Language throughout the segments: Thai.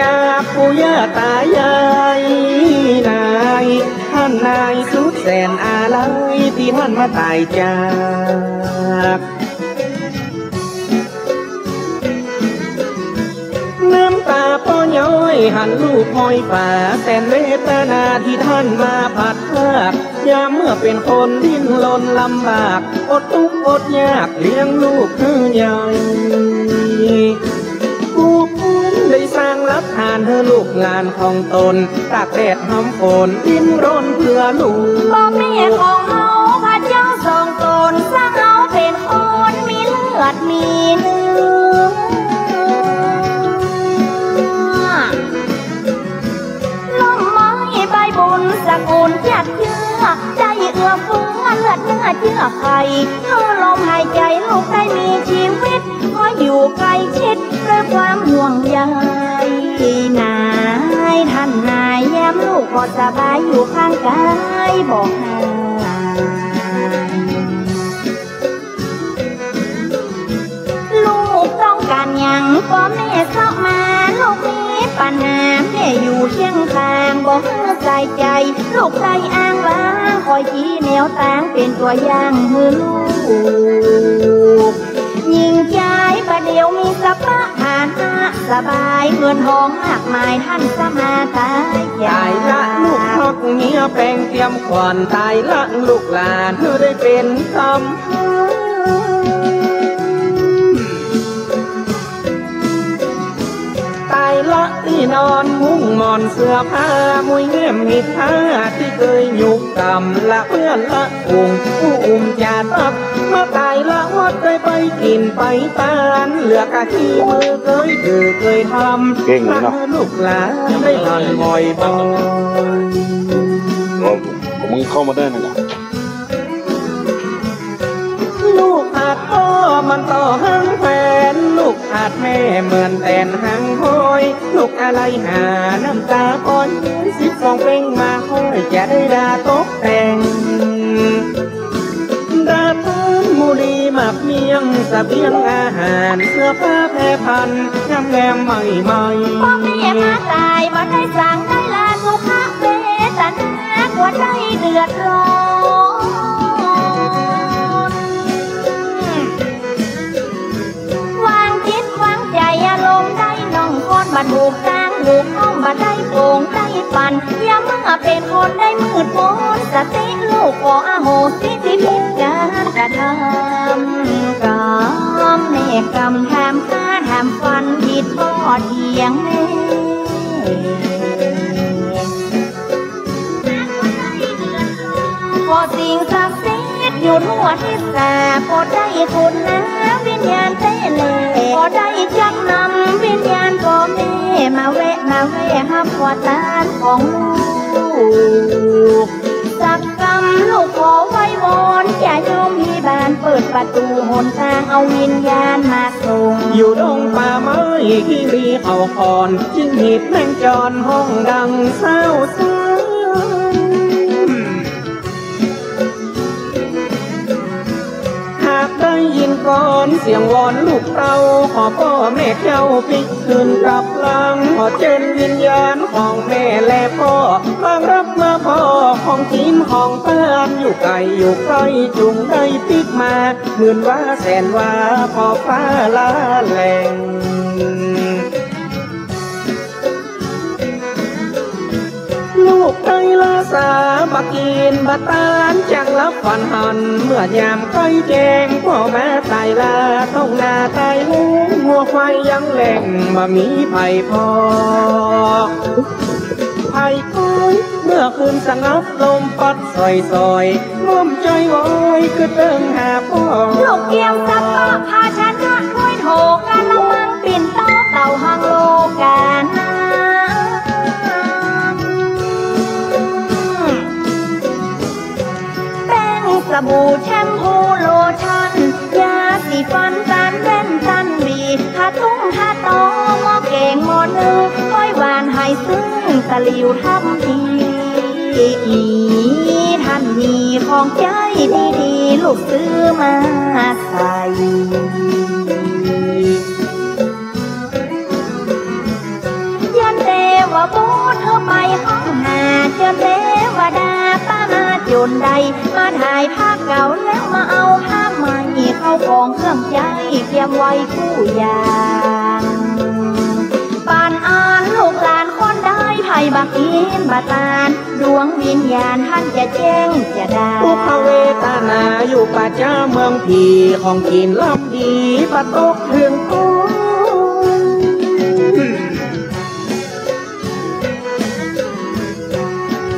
จากปู่ย่าตายายนายท่านนายสุดแสนอาลัยที่ท่านมาตายจากน้ำตาพ่อย้อยหันลูกห้อยฝ่าแสนเวทนาที่ท่านมาผัดภาคยามเมื่อเป็นคนดิ้นรนลำบากอดทุกข์อดยากเลี้ยงลูกคือใหญ่ผู้คุ้มได้สร้างรับทานเธอลูกหลานของตนตากแดดหอมฝนดิ้นรนเพื่อลูกพ่อแม่ของเฮาพระเจ้าทรงตนสร้างเฮาเป็นคนมีเลือดมีเนื้อบุญสกุลจัดเยื่อใจเอื้อเฟื้อเลือดเนื้อเชื่อใครลมหายใจลูกได้มีชีวิตขออยู่ใกล้ชิดด้วยความห่วงใยนายท่านนายแย้มลูกก็สบายอยู่ข้างกายบอกลูกต้องการยังพ่อแม่เศร้ามาลูกมีปัญหาแม่อยู่เชียงคางบอกใส่ใจลูกใจอ้างว้างคอยชี้แนวทางเป็นตัวอย่างมือลูกยิ่งใจประเดี๋ยวมีสภาพฐานะสบายเงินทองมากมายท่านสมาตายละลูกพักเมียแปลงเตรียมขวัญตายละลูกหลานเธอได้เป็นคำละที่นอนมุ้งมอนเสื้อผ้ามุ้ยเงี่ยมหิดผ้าที่เคยยุกกำละเพื่อนละอุ้งผู้อุ้มจาตับมาตายละวัดไปกินไปตานเหลือกะที่มือเคยทำเก่งเนาะลูกหลานได้ผ่านบ่อยมึงเข้ามาได้นะลูกอาจพ่อมันต่อหังแฟนลูกอาจแม่เหมือนแตนหังหอยลูกอะไรหาน้ำตาปอน12เป่งมาห้อยจะได้ดาตกแต่งดาพันมูลีหมักเมียงสเสบียงอาหารเสื้อผ้าแพร่พันงามแงมใหม่พ่อแม่มาตายมาได้สั่งได้ลาสุขเวทนากว่าได้เดือดร้อนบัดหูกลางหูห้องบัดได้โป่งได้ปั่นอย่าเมื่อเป็นคนได้มืดมนสติลูกขออโหสิที่ผิดการกระทำกรรมแน่กรรมทำฆ่าทำฟันผิดพ่อเถียงแน่พอสิ่งศักดิ์สิทธิ์อยู่ทั่วทิศตาพอได้คุณนะวิญญาณเตเลพอได้จักนำวิญญาณพ่อแม่มาแวะหับขวาตาของลูกสักกรรมลูกขอไว้วอนอย่าโยมที่บ้านเปิดประตูหนทางเอาวิญญาณมาส่งอยู่ดงป่าไม้ที่รีเขาคอนจิ้งหีดแมงจรห้องดังเศร้าได้ยินก่อนเสียงวอนลูกเต้าขอพ่อแม่เจ้าปิกคืนกลับหลังขอเจนวิญญาณของแม่และพ่อมารับมาพ่อของกินของเพื่อนอยู่ไกลอยู่ใกล้จุงได้ปิกมาหมื่นว่าแสนว่าพอฟ้าละแหลงลูกไก่ละสาบักกินบัตานจังรับฝันหันเมื่อยามไก่แจงพ่อแม่ตายลาต้องหน้าตายหูหัวควายยังแหล่งมามีไผ่พอไผ่ก้อยเมื่อคืนสงับลมปัดซอยง่มใจวอยคือเติงหาพ่อลูกเกี่ยวสับก็พาชนะค่อยโถกันละมังปิ่นเต่าหังโลกานาสบู่แชมพูโลชั่นยาสีฟันตันแว่นตันบีทาตุ้งทาตอหม้อแกงหม้อนึ่งก้อยหวานให้ซึ้งตะหลิวทำทีท่านมีของใจดีๆลูกซื้อมาใส่ยัน นใดมาถ่ายภาพเก่าแล้วมาเอาภาพใหม่เข้ากองเครื่องใจเตรียมไว้คู่อย่างปานอ่านลูกหลานคนได้ไผ่บักอินบาตานดวงวิญญาณท่านจะแจ้งจะได้ทุกขเวทนาอยู่ป่าจ้าเมืองผีของกินลำดีปะตกถึงกู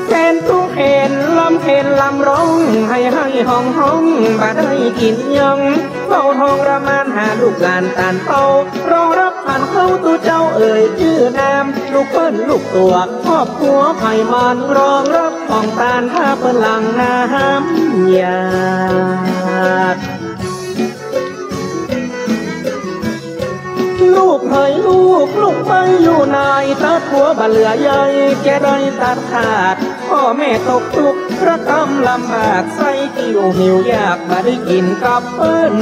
แฟนทุกเห็นลำร้องให้ห้องบ่ได้กินยังเฝ้าทองระมานหาลูกหลานตานเป้ารองรับผ่านเข้าตัวเจ้าเอ่ยชื่อนามลูกเปิ้นลูกตัวครอบครัวไผ่มันรองรับของตานท่าเปิ้นหลังน้ำยาดลูกเฮยลูกไปอยู่นายตัดหัวบ่เหลือใหญ่แกได้ตัดขาดพ่อแม่ตกทุกข์พระกรรมลำบากใส่กิ้วหิวยากบ่ได้กินกับเปิ้น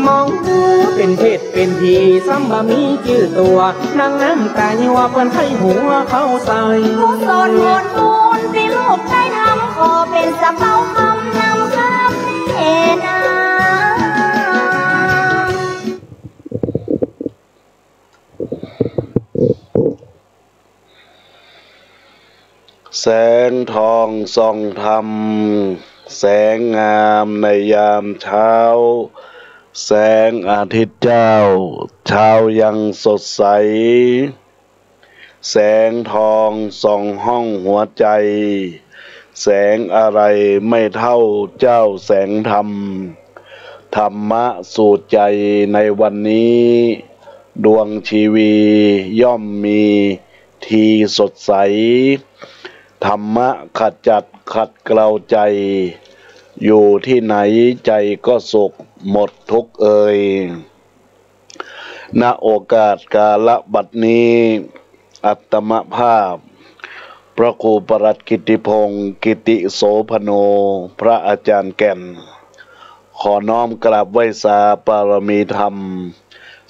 มองหูเป็นเพศเป็นทีซ้ำบ่มีชื่อตัวนั่งน้ำตายัวเปิ้นไข้หัวเข้าใส่กุศลผลบุญที่ลูกได้ทำขอเป็นสะเปาคำนำข้ามเอนาแสงทองส่องธรรมแสงงามในยามเช้าแสงอาทิตย์เจ้าเช้ายังสดใสแสงทองส่องห้องหัวใจแสงอะไรไม่เท่าเจ้าแสงธรรมธรรมะสู่ใจในวันนี้ดวงชีวีย่อมมีทีสดใสธรรมะขัดจัดขัดเกลาใจอยู่ที่ไหนใจก็สุขหมดทุกเอ่ยณโอกาสกาลบัดนี้อัตมภาพพระครูปรัตกิติพงศ์กิติโสพโนพระอาจารย์แก่นขอน้อมกราบไหว้สาปารมีธรรม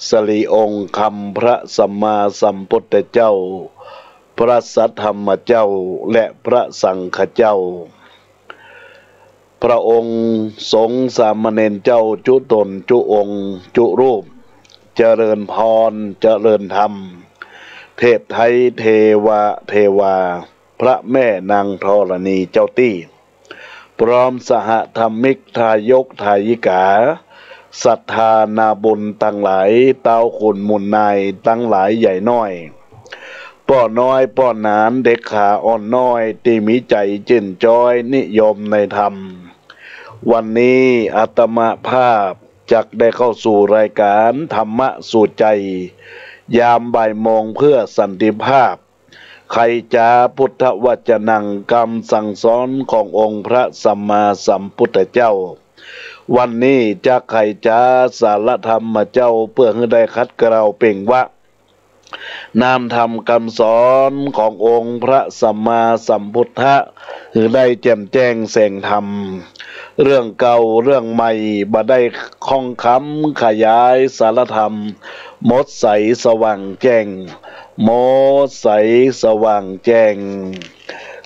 สรีองค์คำพระสัมมาสัมพุทธเจ้าพระสัทธรรมเจ้าและพระสังฆเจ้าพระองค์สงฆ์สามเณรเจ้าจุตนจุองค์จุรูปเจริญพรเจริญธรรมเทพไทยเทวาพระแม่นางธรณีเจ้าตี้พร้อมสหธรรมิกทายกทายิกาศรัทธานาบุญตั้งหลายเต้าขุนมุนนายตั้งหลายใหญ่น้อยป้อน้อยป้อหนานเด็กขาอ่อนน้อยที่มีใจจื่นจ้อยนิยมในธรรมวันนี้อาตมาภาพจักได้เข้าสู่รายการธรรมะสู่ใจยามบ่ายโมงเพื่อสันติภาพใครจะพุทธวจนังคำสั่งสอนขององค์พระสัมมาสัมพุทธเจ้าวันนี้จะใครจะสารธรรมเจ้าเพื่อให้ได้คัดเกลาเป่งวะนามธรรมคำสอนขององค์พระสัมมาสัมพุทธะคือได้แจ่มแจ้งแสงธรรมเรื่องเก่าเรื่องใหม่บ่ได้คล่องคำขยายสารธรรมมดใสสว่างแจ้งมดใสสว่างแจ้ง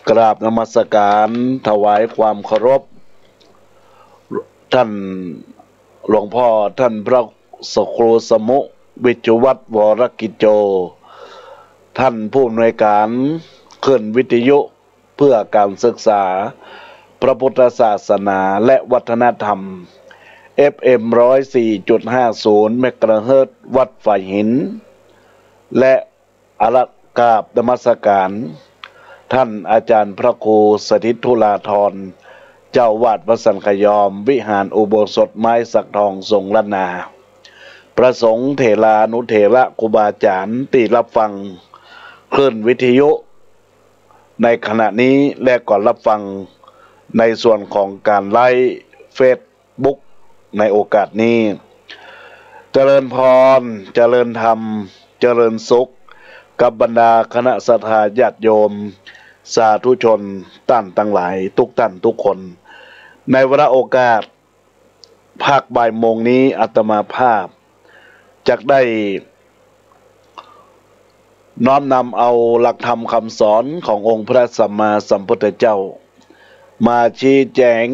กราบนมัสการถวายความเคารพท่านหลวงพ่อท่านพระสครูสมุวิจุวัฒน์วรกิจโจท่านผู้อำนวยการขึ้นวิทยุเพื่อการศึกษาพระพุทธศาสนาและวัฒนธรรม FM 104.50 เมกะเฮิรตซ์วัดฝ่ายหินและอารักราบนมัสการท่านอาจารย์พระครูสถิตธุลาธรเจ้าวาดวัดสันขยอมวิหารอุโบสถไม้สักทองทรงล้านนาประสงค์เถรานุเถระครูบาอาจารย์ที่รับฟังคลื่นวิทยุในขณะนี้และก่อนรับฟังในส่วนของการไลฟ์เฟซบุ๊กในโอกาสนี้เจริญพรเจริญธรรมเจริญสุขกับบรรดาคณะสัทธาญาติโยมสาธุชนท่านทั้งหลายทุกท่านทุกคนในวาระโอกาสภาคบ่ายโมงนี้อาตมาภาพจักได้น้อมนำเอาหลักธรรมคำสอนขององค์พระสัมมาสัมพุทธเจ้า มาชี้แจง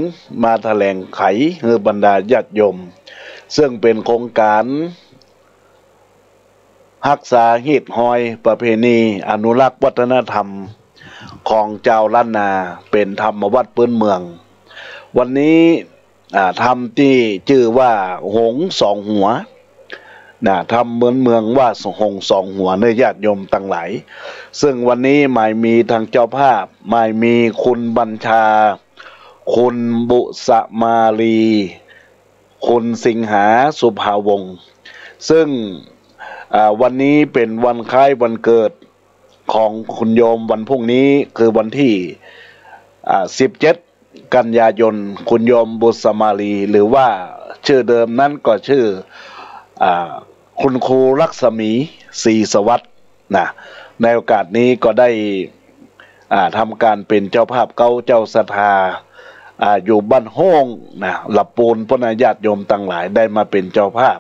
มาแถลงไขให้บรรดาญาติโยมซึ่งเป็นโครงการรักษาฮีดหอยประเพณีอนุรักษ์วัฒนธรรมของเจ้าล้านนาเป็นธรรมวัดพื้นเมืองวันนี้ทำที่ชื่อว่าหงสองหัวทำเหมือนเมืองว่าหงสองหัวเนื้อญาติโยมต่างหลายซึ่งวันนี้หมายมีทางเจ้าภาพหมายมีคุณบัญชาคุณบุษมาลีคุณสิงหาสุภาวงศ์ซึ่งวันนี้เป็นวันคล้ายวันเกิดของคุณโยมวันพรุ่งนี้คือวันที่17 กันยายนคุณโยมบุษมาลีหรือว่าชื่อเดิมนั้นก็ชื่อคุณครูลักษมีศรีสวัสดิ์ในโอกาสนี้ก็ได้ทำการเป็นเจ้าภาพเก้าเจ้าศรัทธาอยู่บ้านห้องหลับปูนพระญาติโยมต่างหลายได้มาเป็นเจ้าภาพ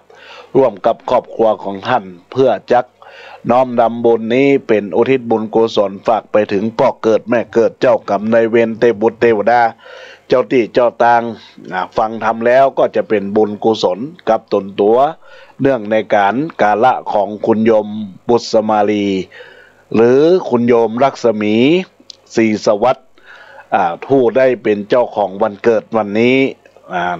ร่วมกับครอบครัวของท่านเพื่อจักน้อมนำบุญนี้เป็นอุทิศบุญกุศลฝากไปถึงพ่อเกิดแม่เกิดเจ้ากรรมนายเวรเทพบุตรเทวดาเจ้าที่เจ้าตางฟังทำแล้วก็จะเป็นบุญกุศลกับตนตัวเนื่องในการกาละของคุณโยมบุษมาลีหรือคุณโยมลักษมีศรีสวัสดิ์ผู้ได้เป็นเจ้าของวันเกิดวันนี้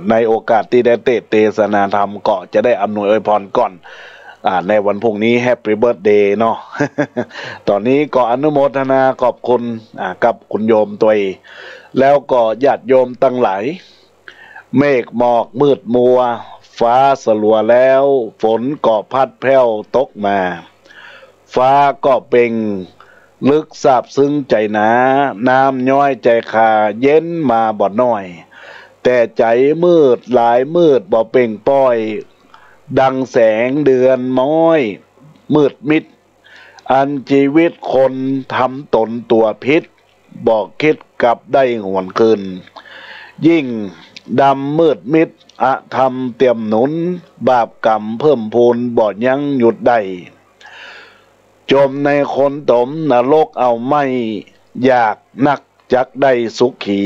ในโอกาสที่ได้เทศนาธรรมก็จะได้อำนวยอวยพรก่อนในวันพรุ่งนี้แฮปปี้เบิร์ธเดย์เนาะ ตอนนี้ก็อนุโมทนาขอบคุณกับคุณโยมตัวเองแล้วก็ญาติโยมตั้งหลายเมฆหมอกมืดมัวฟ้าสลัวแล้วฝนก็พัดแผ่วตกมาฟ้าก็เป่งลึกซาบซึ้งใจหนาน้ำย้อยใจคาเย็นมาบ่น้อยแต่ใจมืดหลายมืดบ่เป่งป้อยดังแสงเดือนม้อยมืดมิดอันชีวิตคนทำตนตัวพิษบอกคิดกลับได้หวนคืนยิ่งดำมืดมิดธรรมเตรียมหนุนบาปกรรมเพิ่มพูนบ่ยั้งหยุดได้จมในคนตมนรกเอาไม่อยากนักจักได้สุขี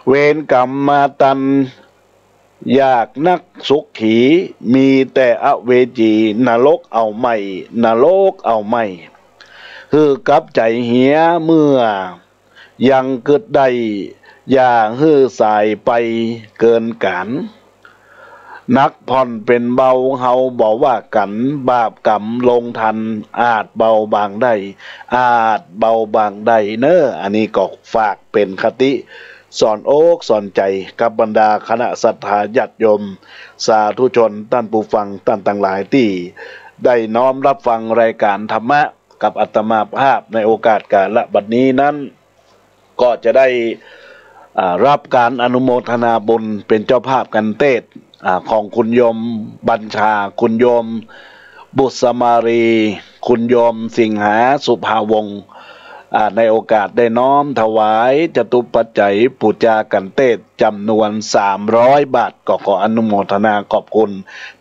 เวรกรรมมาตันอยากนักสุขีมีแต่อเวจีนรกเอาไม่นรกเอาไม่คือกับใจเหียเมื่อยังเกิดได้อย่าฮือสายไปเกินกันนักผ่อนเป็นเบาเฮาบอกว่ากันบาปกรรมลงทันอาจเบาบางได้อาจเบาบางได้เนออันนี้ก็ฝากเป็นคติสอนอกสอนใจกับบรรดาคณะศรัทธาญาติโยมสาธุชนท่านผู้ฟังท่านต่างหลายที่ได้น้อมรับฟังรายการธรรมะกับอาตมาภาพในโอกาสกาลบัดนี้นั้นก็จะได้รับการอนุโมทนาบุญเป็นเจ้าภาพกันเทศของคุณโยมบัญชาคุณโยมบุษมารีคุณโยมสิงหาสุภาวงศ์ในโอกาสได้น้อมถวายจตุปัจจัยปูจากันเทศจำนวน300 บาทก็ขออนุโมทนาขอบคุณ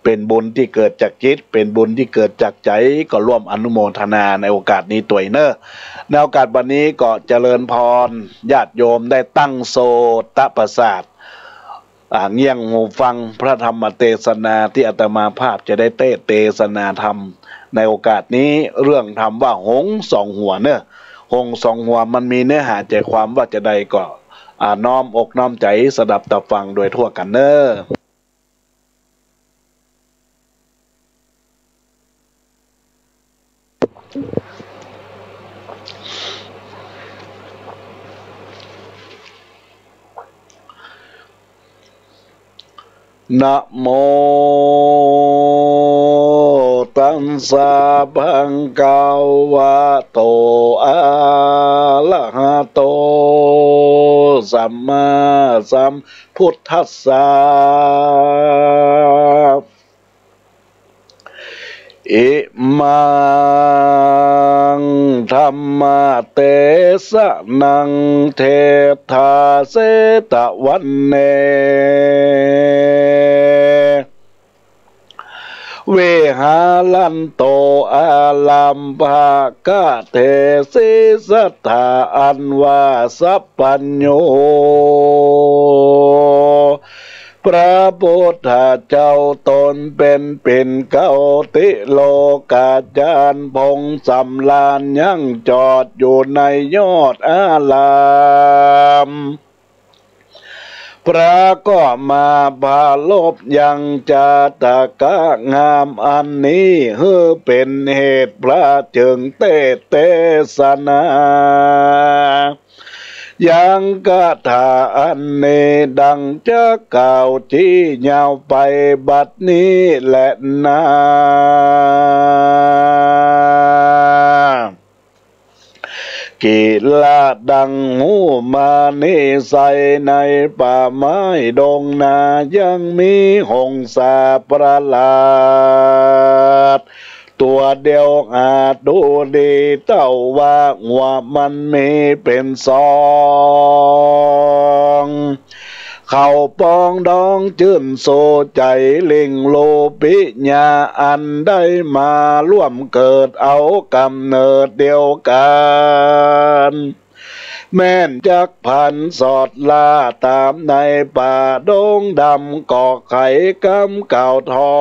เป็นบุญที่เกิดจากจิตเป็นบุญที่เกิดจากใจก็ร่วมอนุโมทนาในโอกาสนี้ตัวยเนอในโอกาสวันนี้ก็เจริญพรญาติโยมได้ตั้งโสตประสาทเงี่ยงหูฟังพระธรรมเทศนาที่อาตมาภาพจะได้เทศนาธรรมในโอกาสนี้เรื่องธรรมว่าหงสองหัวเนอะหงสองหัวมันมีเนื้อหาใจความว่าจะใดก็น้อมอกน้อมใจสดับตับฟังโดยทั่วกันเนอะนะโมตัสสะภะคะวะโตอะระหะโตสัมมาสัมพุทธัสสะอิมังธัมมาเตสะนังเทธาเสตวันเน เวหาลันโตอาลัมภากะเทสิสัทธาอันวาสัพปัญโยพระพุทธเจ้าตนเป็นเก้าติโลกาจารย์พงสำลานยังจอดอยู่ในยอดอารามพระก็มาบาลบยังจาตกะงามอันนี้เฮือเป็นเหตุพระจึงเตศนายังกะถาอันเนดังจะกล่าวที่ยาวไปบัดนี้แหละนากีฬาดังหูมานิใสในป่าไม้ดงนายังมีหงสาประหลาดตัวเดียวอาจดูดีเต้าว่าหัวมันมีเป็นสองเขาปองดองจื่นโซใจลิงโลปิญาอันได้มาร่วมเกิดเอากำเนิดเดียวกันแม่นจักพันสอดลาตามในป่าดงดำก่อไข่กำเก่าทอ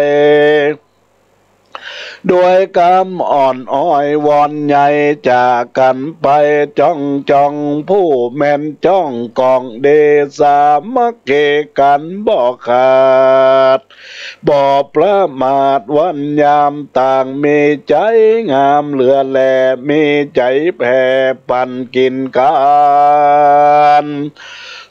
ยด้วยกำอ่อนอ้อยวอนใหญ่จากกันไปจ้องผู้แม่นจ้องกองเดสามัคเกกันบ่ขาดบ่ประมาทวันยามต่างมีใจงามเหลือแลมีใจแผ่ปันกินกัน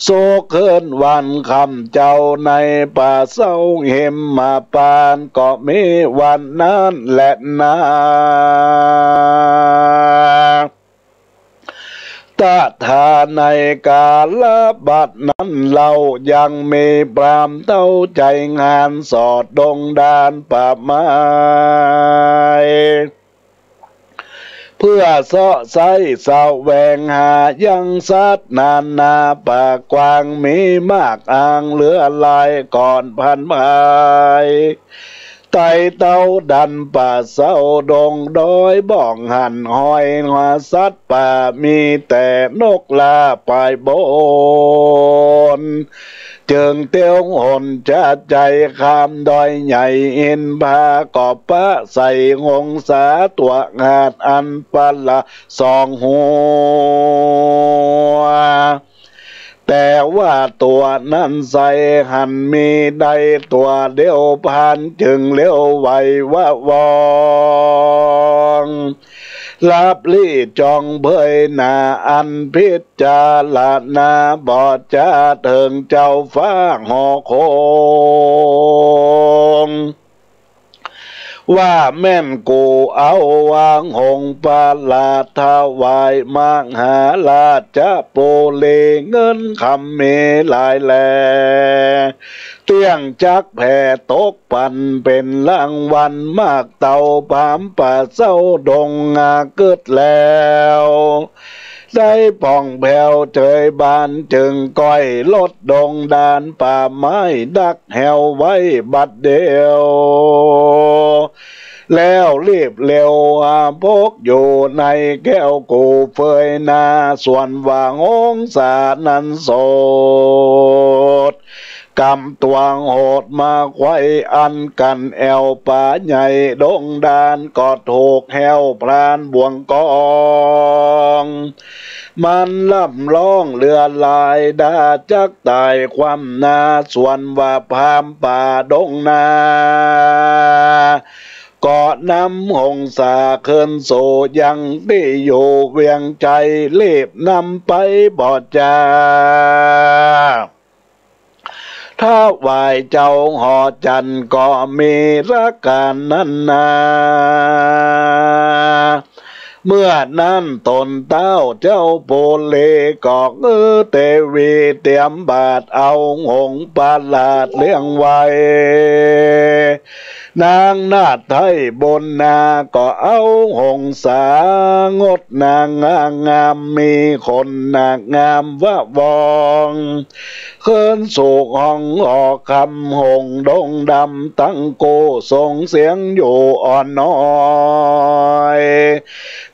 โศกเคินวันคำเจ้าในป่าเศร้าเห็มมาปานก็มีวันนั้นแหละนาตาทาในกาลบัดนั้นเรายังมีปรามเต้าใจงานสอดดงดานป่าไม้เพื่อเสาะไซเสาแวงหายังสัตว์นาป่ากวางมีมากอ่างเหลือลายก่อนพันไม้ไต่เต้าดันป่าเศร้าดงดอยบ้องหันหอยหัวสัตว์ป่ามีแต่นกลาปลายบนเจิงเตี้ยวหนจะใจคำดอยใหญ่เอ็นพากอบปะใส่งงสาตัวงาดอันปละสองหัวแต่ว่าตัวนั้นใส่หันมีใดตัวเดียวพันจึงเลี้ยวไหวว่าวองลับลี่จองเผยหน้าอันพิจารณาบอดจะเถิงเจ้าฟ้าหอคงว่าแม่นกูเอาวางหงปาลาทาวายมหาลาจะโปเลเงินคำเมลายแลเตี้ยงจักแผ่ตกปันเป็นรางวัลมากเต่าปามป่าเศร้าดงงาเกิดแล้วได้ป่องแผ่วเจยบานจึงก้อยลดดงดานป่าไม้ดักแหวไว้บัดเดียวแล้วรีบเร็วพกอยู่ในแก้วกูเฟยนาส่วนว่างองศานั้นโสดกำตวงโหดมาไว้อันกันแอวป่าใหญ่ดงดานก็ถูกแหวพรานบ่วงกองมันล่ำร้องเรือลายดาจักตายความนาส่วนว่าพามป่าดงนาก็นำหงสาเคินโซยังได้อยู่เวียงใจเล็บนำไปบอดจาถ้าวายเจ้าหอจันก็มีรักการนั้นนา เมื่อนั้นตนเต้าเจ้าโปเลกอกเตวีเตรียมบาทเอาหงประหลาดเลี้ยงไว้นางนาฏไทยบนนาก็เอาหงสางดนางงามมีคนนางงามว่าวองเคินโศกห้องออกคำหงดงดำตั้งโกส่งเสียงอยู่อ่อนน้อย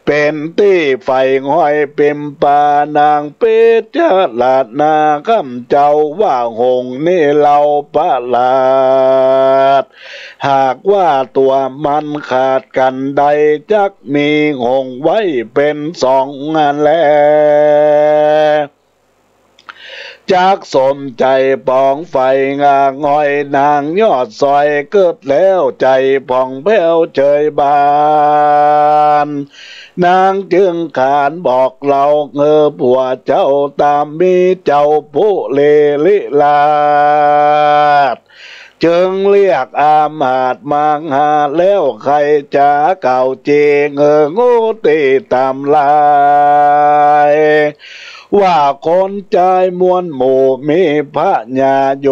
เป็นที่ไฟห้อยเปิมปานางเป็ดจะลาดนาคำเจ้าว่าหงนี่เราประหลาดหากว่าตัวมันขาดกันใดจักมีหงไว้เป็นสองงานแล้วจักสมใจปองไฟงางอยนางยอดซอยเกิดแล้วใจผ่องแผ้วเฉยบานนางจึงขานบอกเราผัวเจ้าตามมีเจ้าผู้เลลิลาดจึงเรียกอามาตย์มังหาแล้วใครจะเก่าเจงูตีตามลายว่าคนใจมวลหมู่มีพระญาโย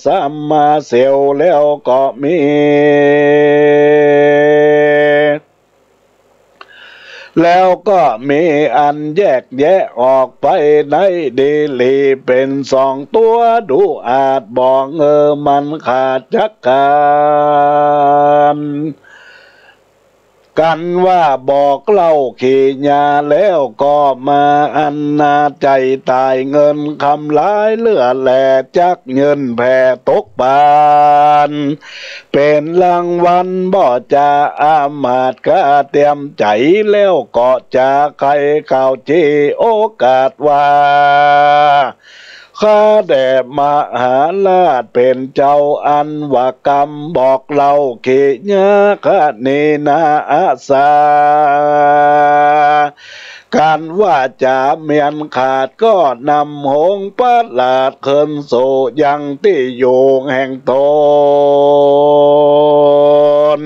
สัมมาเสียวแล้วก็มีแล้วก็มีอันแยกแยะออกไปในดีลีเป็นสองตัวดูอาจบอกมันขาดจักการกันว่าบอกเล่าขี่ยาแล้วก็มาอันนาใจตายเงินคำร้ายเลือแหล่จักเงินแผ่ตกบานเป็นรางวัลบ่จะอามาตย์ก็เตรียมใจแล้วก็จะใครข่าวจีโอกาสว่าข้าแด่มหาราชเป็นเจ้าอันว่ากรรมบอกเราเขียคณีนาอาสาการว่าจะเมียนขาดก็นำหงประหลาดเคินโซยังที่อยู่แห่งตน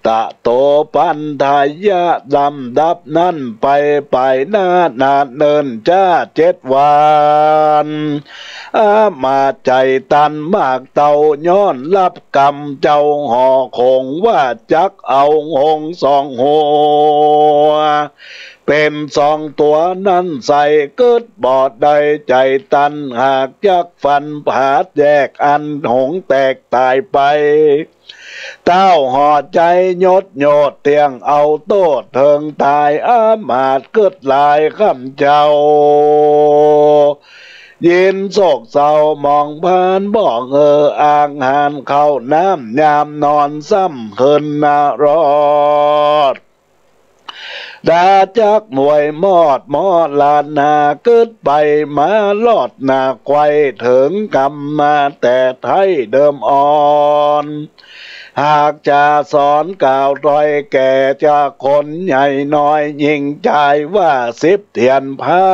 ตะโตปันทายะดำดับนั่นไปหน้านานเนินจ้า7 วันมาใจตันมากเต่าย้อนรับกรรมเจ้าห่อคงว่าจักเอาหง2 หัวเป็น2 ตัวนั้นใส่เกิดบอดใดใจตันหากจักฟันผาดแยกอันหงแตกตายไปเต้าห่อใจยดโยดเตียงเอาโตดเถิงตายอามาตย์เกิดลายคำเจ้ายินโศกเศร้ามองผ่านบอกอ่างหานเข้าน้ำยามนอนซ้ำคืนนารอดดาจักมวยมอดลานนาเกิดไปมาลอดนาไกวถึงกำมาแต่ไทยเดิมอ่อนหากจะสอนกล่าวรอยแก่จะคนใหญ่น้อยยิ่งใจว่า10 เทียนผ้า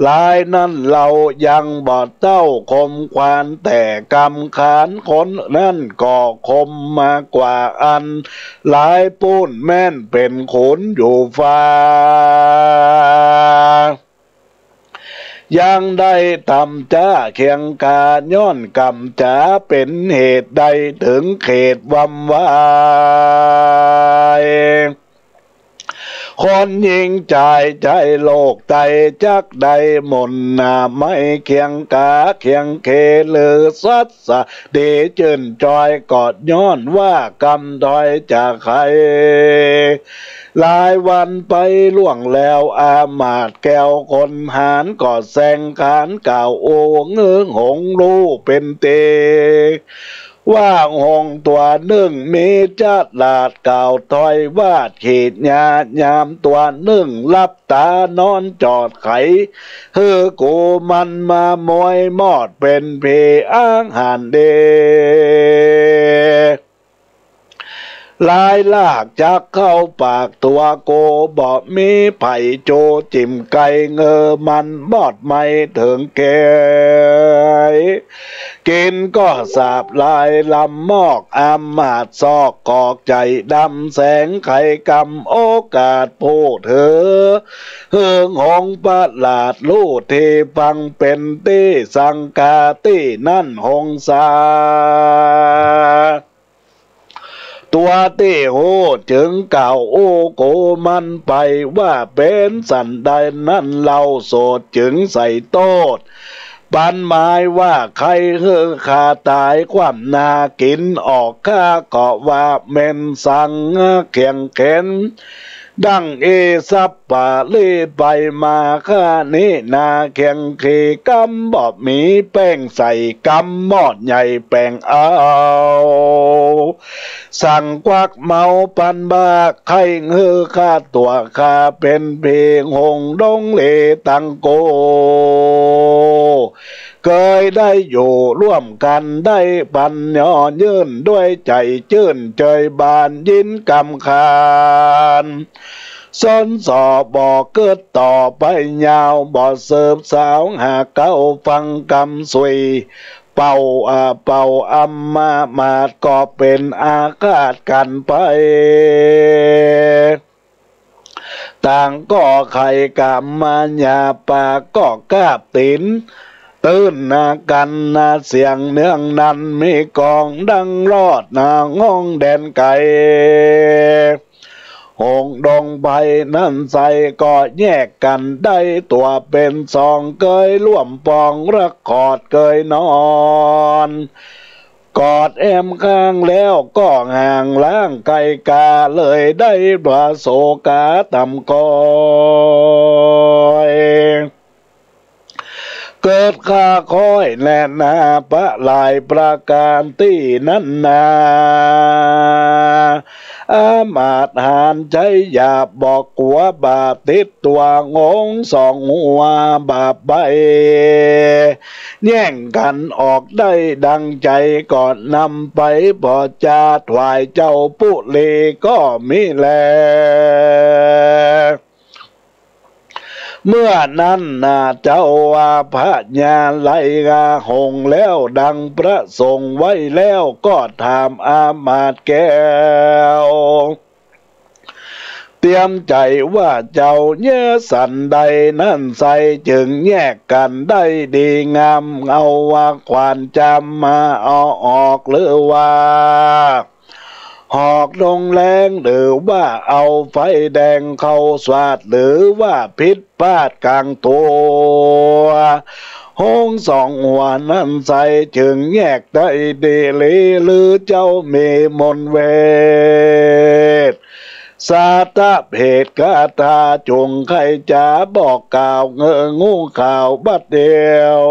ลายนั้นเรายังบอดเต้าคมควานแต่กำขานคนนั่นก็คมมากกว่าอันหลายปูนแม่นเป็นขนอยู่ฟ้ายังได้ทำจ้าเคียงกาย้อนกำจ้าเป็นเหตุใดถึงเขตวำวายคนยิงใจโลกใจจักใดมนนาไม่เคียงกาเคียงเคลือสัตสะเดจืนจอยกอดย้อนว่ากำดอยจากใครหลายวันไปล่วงแล้วอามาตย์แก้วคนหารก็แซงขานกล่าวโอเงื้อหงรู้เป็นเตว่าหงตัวหนึ่งมีจัดลาดกล่าวถอยวาดขีดญายามตัวหนึ่งลับตานอนจอดไขกูมันมามวยมอดเป็นเพอ้างหันเด ลายลากจากเข้าปากตัวโกบอกมีไผ่โจจิ้มไก่เงอมันบอดไม่ถึงแก่กินก็สาบลายลำมอกอำมาดซอกกอกใจดำแสงไข่กำโอกาสพูดเถอเฮืองหงประหลาดลู่ที่ฟังเป็นตี้สังกาตี้นั่นหงสาตัวที่โหจึงเก่าโอโกมันไปว่าเป็นสันใดนั่นเราโสดจึงใส่โตดปันหมายว่าใครเฮือขาตายความนากินออกข้าก็ว่าเม่นสังเขียงเข็นดังเอซับป่าเล่ไปมาข้านี้นาเขียงเคกำบอบมีแป้งใส่กำหมอดใหญ่แป้งเอาสั่งควักเมาปันบาไข่เฮือข้าตัวข้าเป็นเพลงหงดงเลตังโกเคยได้อยู่ร่วมกันได้ปันย่อยืนด้วยใจจื่นเจยบานยินกำคานสนสอบอกเกิดต่อไปยาวบ่เสิร์ฟสาวหาเก้าฟังกำสวยเป่าอัมมาดก็เป็นอากาศกันไปต่างก็ไข่กำมาหยาปากก็กาบตินตื่นนากันนาเสียงเนื่องนั้นมีกองดังรอดนางงแดนไก่หงดงไปนั่นใส่ก็แยกกันได้ตัวเป็นสองเกยร่วมปองรักกอดเกยนอนกอดแอมข้างแล้วก็ห่างล้างไก่กาเลยได้บาโศกาต่ำกอยเกิดข้าคอยแลนาปะลายประการที่นั้นนาอามาตหานใจอย่าบอกกัวบาปติดตัวงงสองหัวบาปใบแย่งกันออกได้ดังใจก่อนนำไปพอจาถวายเจ้าปุเลก็มิแลเมื่อนั้นนาเจ้าว่าพระญาไลกาหงแล้วดังพระทรงไว้แล้วก็ถามอามาตย์แก้วเตรียมใจว่าเจ้าเนื้อสันใดนั่นใสจึงแยกกันได้ดีงามเอาว่าควานจำมาเอาออกหรือว่าหอกลงแรงหรือว่าเอาไฟแดงเข้าสวาดหรือว่าพิษพาดกลางตัวหงสองหัวนั้นใสจึงแยกได้ดีหรือเจ้ามีมนเวทสาตะเพศกาตาจงใครจะบอกกล่าวเงองูข่าวบัดเดียว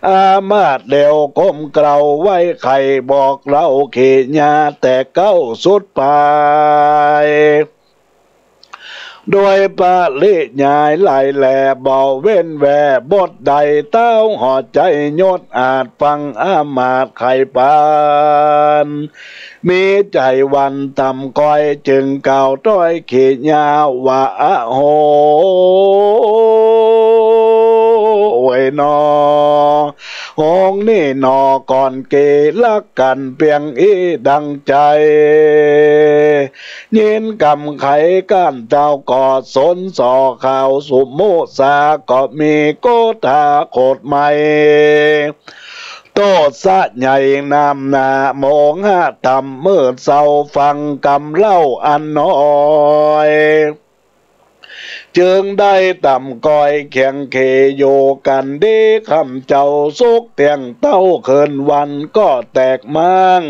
อามาตย์เดียวก้มเกลาไว้ไข่บอกเราเขียาแต่เก้าสุดไปโดยปาลิญายไหลแหล่เบาเว้นแวบทใดเต้าห่อใจยศอาจฟังอามาตย์ไข่ปานมีใจวันต่ำก้อยจึงเก่าต้อยเขียาว่าโหโอ้ยนอหงนี่นอก่อนเกลักกันเพียงอีดังใจยินกำไขก้านเจ้ากอดสนสอข่าวสุโมสาก็มีโกธาโคตรใหม่โตสะใหญ่นำนาโมงหะทำมืดเศร้าฟังกำเล่าอันน้อยจึงได้ต่ำก้อยแข่งเคโยกันดีคำเจ้าสุกเตียงเต้าเคินวันก็แตกมั่ง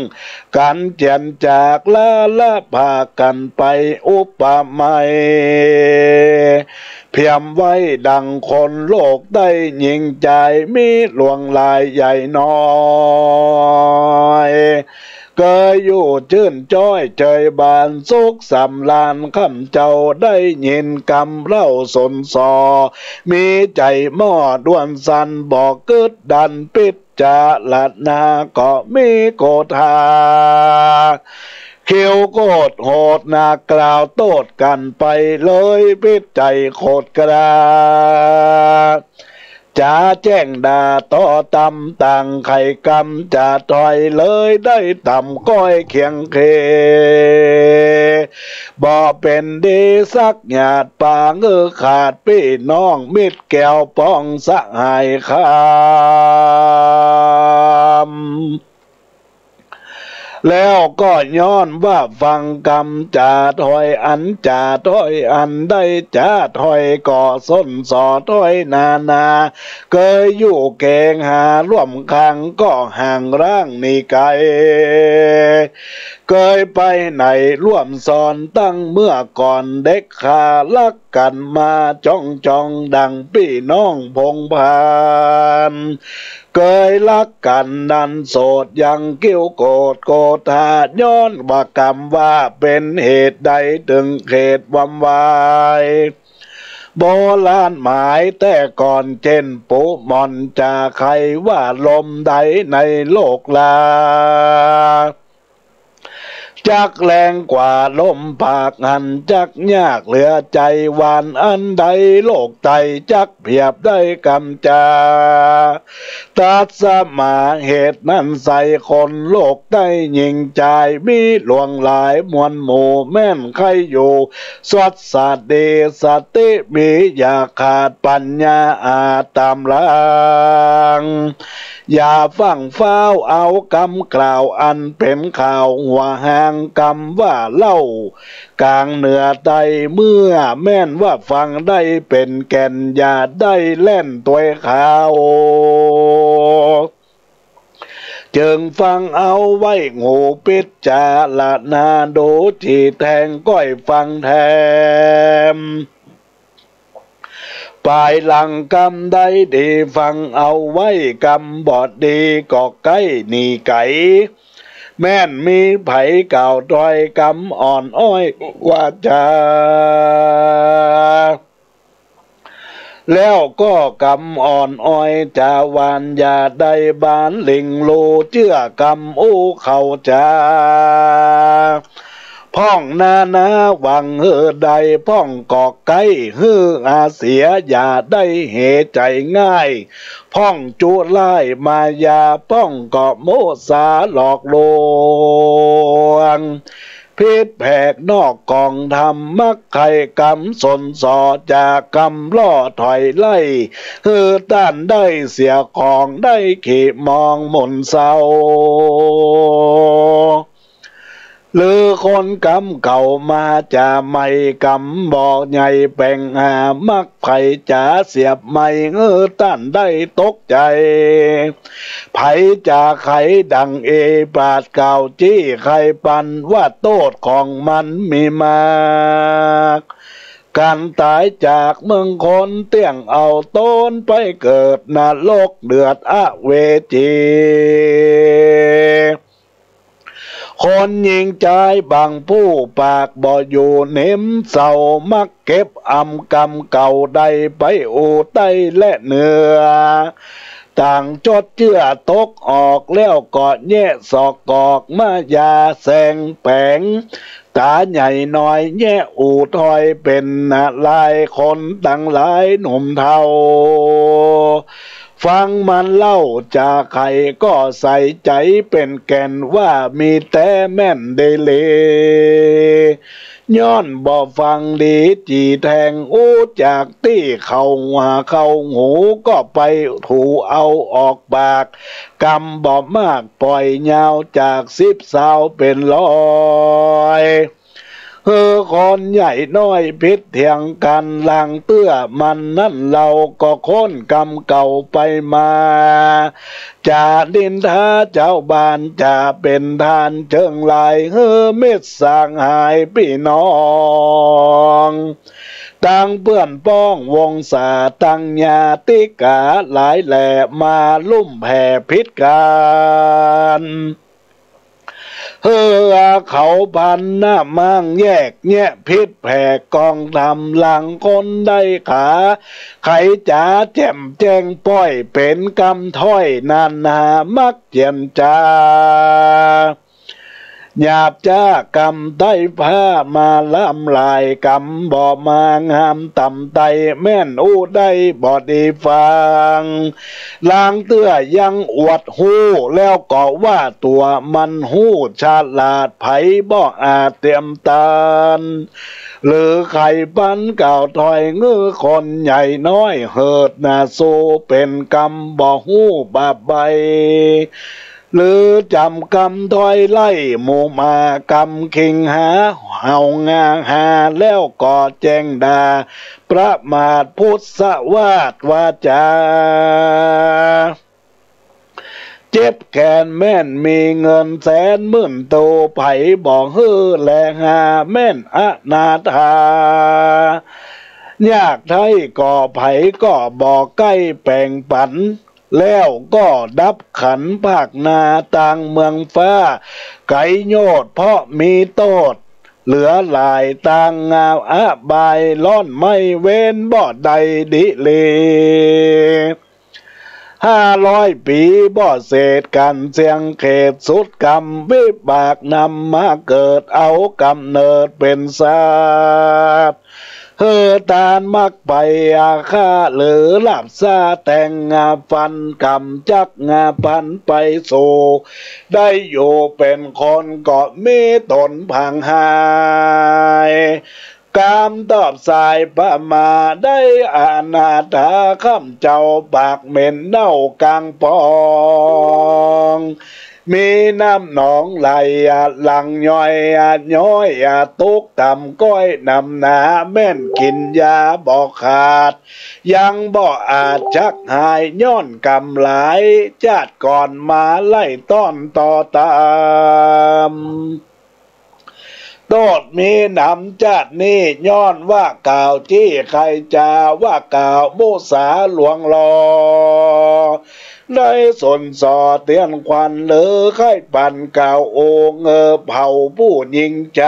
กันเจียนจากละพากันไปอุปมาเพียมไว้ดังคนโลกได้ยิงใจมีหลวงลายใหญ่น้อยเกยอยู่ชื่นจ้อยเจยบานสุขสำลานคำเจ้าได้ยินกำเล่าสนสอมีใจหม้อด้วนสันบอกกึดดันปิด จาละนาก็มีโกธาเขียวโกดโหดนากล่าวโตดกันไปเลยพิษใจโคตรกระจะแจ้งด่าต่อตำต่างไข่กำจะถอยเลยได้ต่ำก้อยเคียงเคบ่เป็นดีสักหยาดป่าเงือขาดพี่น้องมิตรแก้วป้องสหายคำแล้วก็ย้อนว่าฟังกรรมจ่าถอยอันจ่าถอยอันได้จ่าถอยก่อส้นสอถอยนาเคยอยู่เกงหาร่วมคังก็ห่างร่างนี่ไกลเคยไปไหนร่วมสอนตั้งเมื่อก่อนเด็กขาลักกันมาจ้องดังพี่น้องพงพานเคยรักกันดันโสดยังกิ้วโกรธโกธาย้อนว่ากรรมว่าเป็นเหตุใดถึงเขตวำวายโบราณหมายแต่ก่อนเจนปุมอนจะใครว่าลมใดในโลกลาจักแรงกว่าลมปากหันจักยากเหลือใจหวานอันใดโลกไตจักเพียบได้กำจาตัดสมาเหตุนั้นใส่คนโลกได้ยิ่งใจมีหลวงหลายมวลหมู่แม่นใครอยู่สวัสดิ์สัตดีสติมีอย่าขาดปัญญาอาตามหลังอย่าฟังฟ้าวเอากำกล่าวอันเป็นข่าวหัวหางกำว่าเล่ากลางเหนือใดเมื่อแม่นว่าฟังได้เป็นแก่นอย่าได้เล่นตัวข่าวจึงฟังเอาไว้งูปิดจาละนาดูจีแทงก้อยฟังแทมปลายหลังกำได้ดีฟังเอาไว้กำบอดดีก็ใกล้หนีไก่แม่นมีไผเก่าตอยกำอ่อนอ้อยว่าจาแล้วก็กำอ่อนอ้อยจาวานยาได้บานลิงโลเชื่อกำอู้เขาจาพ่องนาหวังใดพ่องกอกไก่อาเสียอย่าได้เหใจง่ายพ่องจุไล่มายาพ่องเกาะโมสาหลอกลวงพิษแผกนอกกองทำมักไข่กำสนสอจากกำล่อถอยไล่ต้านได้เสียของได้ขีมองหม่นเศร้าหรือคนกำเก่ามาจะไม่กำบอกใหญ่แป่งหามักไผ่จะเสียบไม่ต้านได้ตกใจไผ่จะไขดังเอปาดเก่าจี้ไข่ปันว่าโทษของมันมีมากการตายจากเมืองคนเตี้ยงเอาต้นไปเกิดนรกเดือดเวจีคนยิงใจบางผู้ปากบ่อยู่เน้มเศร้ามักเก็บอำกรรมเก่าใดไปอูใต้และเหนือต่างจดเชื่อตกออกแล้วก็แย่ศอกกอกมายาแสงแปงตาใหญ่น้อยแย่อูถอยเป็นลายคนตั้งหลายหนุ่มเทาฟังมันเล่าจากใครก็ใส่ใจเป็นแก่นว่ามีแต่แม่นเดเลย้อนบ่ฟังดีจีแทงอู้จากที่เข้าหูก็ไปถูเอาออกปากกำบ่มากปล่อยยาวจาก10 สาวเป็น100คนใหญ่น้อยพิษเถียงกันลางเตื้อมันนั่นเราก็ค้นกรรมเก่าไปมาจะดินท้าเจ้าบ้านจะเป็นทานเชิงลายเม็ดสร้างหายพี่น้องตั้งเพื่อนป้องวงศาตั้งญาติกาหลายแหล่มาลุ่มแผ่พิษการ เขาพันหน้ามั่งแยกแยะพิษแผ่กองทำหลังคนได้ขาไขจ๋าแจ่มแจ้งป้อยเป็นกำถ้อยนานนามักเจียนจาหยาบจ้ากำไต้ผ้ามาล้ำลายกำบ่มางามต่ำไตแม่นอู้ได้บ่ดีฟังลางเตื้อยังอวดหูแล้วก็ว่าตัวมันหูฉลาดไผบ่อาจเตรียมตานหรือไข่ปันเก่าถอยเงื้อคนใหญ่น้อยเหิดนาโซเป็นกำบ่หูบาใบหรือจำกำถอยไล่หมู่มากำคิงหาเห่างาหาแล้วก็แจ้งดาประมาทพุทธวาทวาจาเจ็บแขนแม่นมีเงินแสนหมื่นโตไผ่บอกฮือแลหาแม่นอนาถายากไทยก่อไผ่ก็บอกใกล้แปลงปันแล้วก็ดับขันภาคนาต่างเมืองฟ้าไก่โยดเพราะมีโตดเหลือหลายต่างงาวบายล้อนไม่เว้นบ่ใดดิเล500 ปีบ่เศษกันเสียงเขตสุดกรรมวิบากนำมาเกิดเอากำเนิดเป็นศาสตร์ตานมักไปอาฆาหรือหลับซาแต่งงาฟันกำจักงาพันไปโซได้อยู่เป็นคนเกาะมีตนพังหายกามตอบสายพมาได้อานาถาข้ามเจ้าปากเหม็นเน่ากลางปองมีน้ำหนองไหลหลังย่อยย้อยตุกต่ำก้อยนำหนาแม่นกินยาบอกขาดยังบ่อาจชักหายย้อนกำหลายจาดก่อนมาไล่ต้อนต่อตามโตดมีนำจัดนี่ย้อนว่ากล่าวที่ใครจาว่ากล่าวมุสาหลวงลอได้สนสอเตียนควันหรือไข่ปั่นเก่าโอเงอเผาผู้ยิงใจ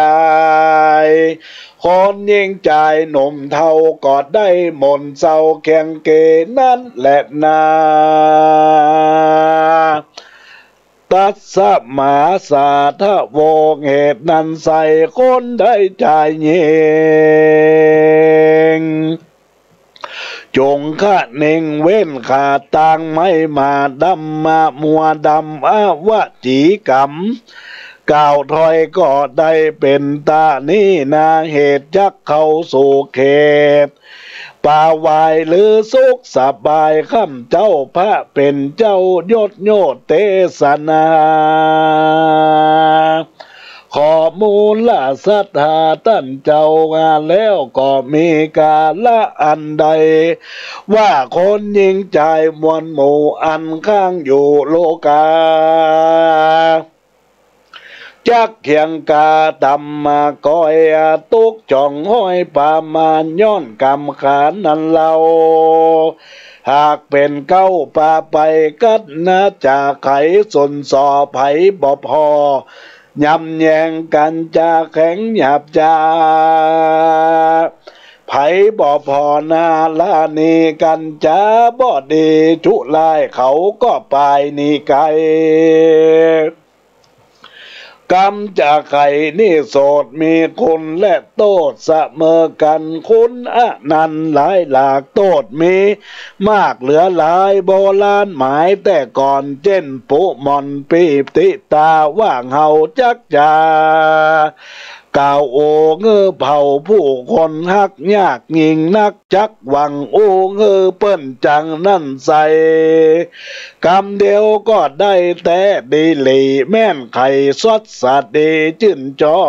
คนยิงใจหนุ่มเท่าก็ได้มนเศร้าแข่งเกนั่นแหละนาตัสสะมาสาทะโวเหตุนั้นใส่คนได้ใจเย็นจงข้าเน่งเว้นขาต่างไม่มาดำมามัวดำวจีกรรมกล่าวถอยก็ได้เป็นตานี้นาเหตุจักเข้าสู่เขตป่าวายหรือสุขสบายข้ามเจ้าพระเป็นเจ้ายศโยเตสนาขอมูลละศรัทธาท่านเจ้างานแล้วก็มีกาละอันใดว่าคนยิงใจมวลหมู่อันข้างอยู่โลกาจักเขียงกาตำมาก้อยตุกจ่องห้อยปามานย้อนกำขานนันเราหากเป็นเก้าป่าไปกัดนะจากไขสนสอไผบ่พอยำแยงกันจะแข็งหยาบจาไผบ่พอนาลานีกันจะบ่ดีจุลายเขาก็ไปนี่ไกลกรรมจากไข่นี่โสดมีคุณและโทษเสมอกันคุณนันต์หลายหลากโทษมีมากเหลือหลายโบราณหมายแต่ก่อนเจนปุมอนปีติตาว่างเฮาจักจาก่าวโอเงอเผาผู้คนฮักยากยิงนักจักหวังโอเงอเปิ้นจังนั่นใส่กรรมเดียวก็ได้แต่ดีหลีแม่นไข่สดสัตว์ดีจื่นจอ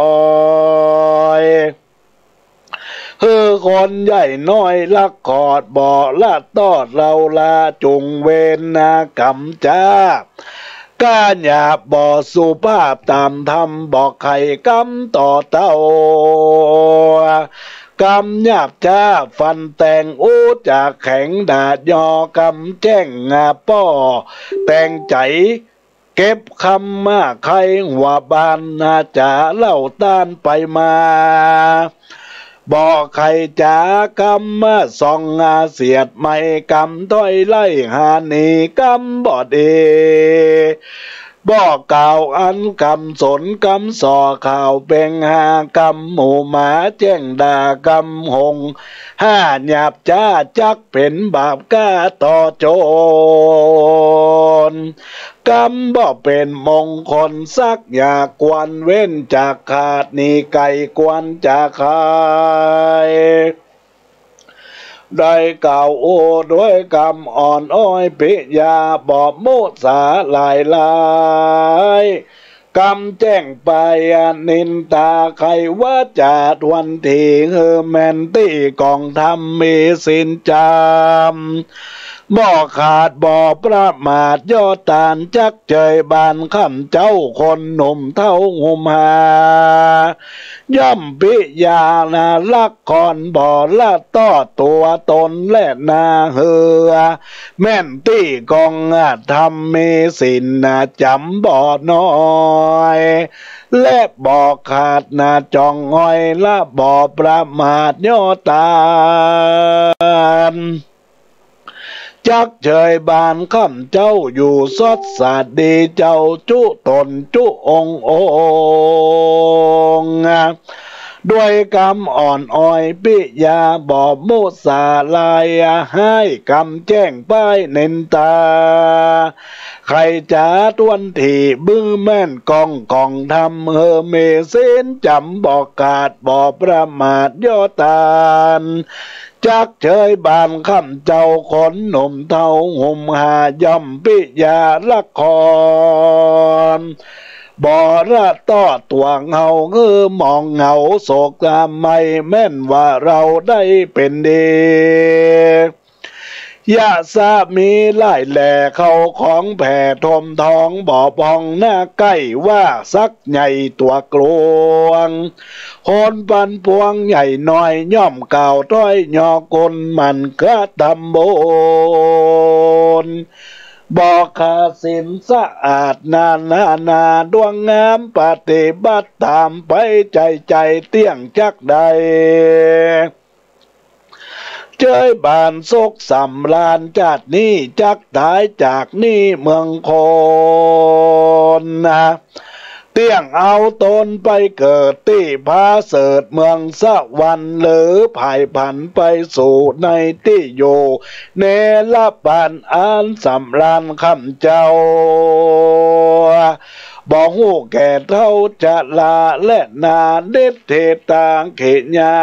ยคนใหญ่น้อยลักขอดบ่อละตอดเราลาจุงเวนนากำจ้าก้าหยาบบ่สุภาพตามธรรมบอกไข่กำต่อเต้ากำหยาบจ้าฟันแต่งอู้จากแข็งดาดยอกำแจ้งงาป้อแต่งใจ เก็บคำมาใครหัวบานนาจะเล่าต้านไปมาบอกใครจ๋ากำมาส่องอาเสียดไม่กำต้อยไล่หานีกำบอดเอบอกกล่าวอันกำสนกำส่อข่าวเป่งหากำหมู่หมาแจ้งด่ากำหงห้าหยาบจ้าจักเป็นบาปก้าต่อโจรกำบ่เป็นมงคลสักอย่ากวนเว้นจากขาดนี่ไก่กวนจากขายได้กล่าวโอ้ด้วยกำอ่อนอ้อยปิยาบอบโมสาลายลายกำแจ้งไปนินตาใครว่าจะทวนทีเฮอแมนตี้กองทำมีสินจามบ่ขาดบ่ประมาทยอดตานจักเจยบานคำเจ้าคนหนุ่มเท่าหุมหาย่อมปิยานาลักคอนบ่อละต่อตัวตนและนาเหือแม่นตี้กองทำมีสินนาจำบ่อน้อยและบ่ขาดนาจองอ้อยละบ่ประมาทยอดตานจักเฉยบานข้ามเจ้าอยู่สดสาดดีเจ้าจุตนจุององด้วยกำอ่อนอ้อยปิยาบอบโมสาลายให้กำแจ้งป้ายเน้นตาใครจะตวนที่บื้อแม่นกองทำเฮอเมเส้นจำบอกกาดบ่ประมาทยอตานจักเฉยบานคำเจ้าขนหนุ่มเท่าห่มหาย่อมปิยาละครบ่ระต่อตัวเงาเงือมองเงาโศกตามไม่แม่นว่าเราได้เป็นดียาสามีไล่แหล่เขาของแผ่ทมทองบ่อพองหน้าใกล้ว่าสักใหญ่ตัวกลวงคนปันพวงใหญ่น้อยย่อมเก่าต้อยยอกลมันกระตำบนบอกขาสินสะอาดนาดวงงามปฏิบัติตามไปใจเตี้ยงจักใดเจยบานซกสำลานจากนี้จักตายจากนี่เมืองโคนนะเตี้ยงเอาตนไปเกิดที่พาเสดเมืองสะวันหรือภายผันไปสู่ในที่อยู่เนรปานอันสำรานคำเจ้าบอกหูแก่เท่าจะลาและนาเด็ดเทตางเขญา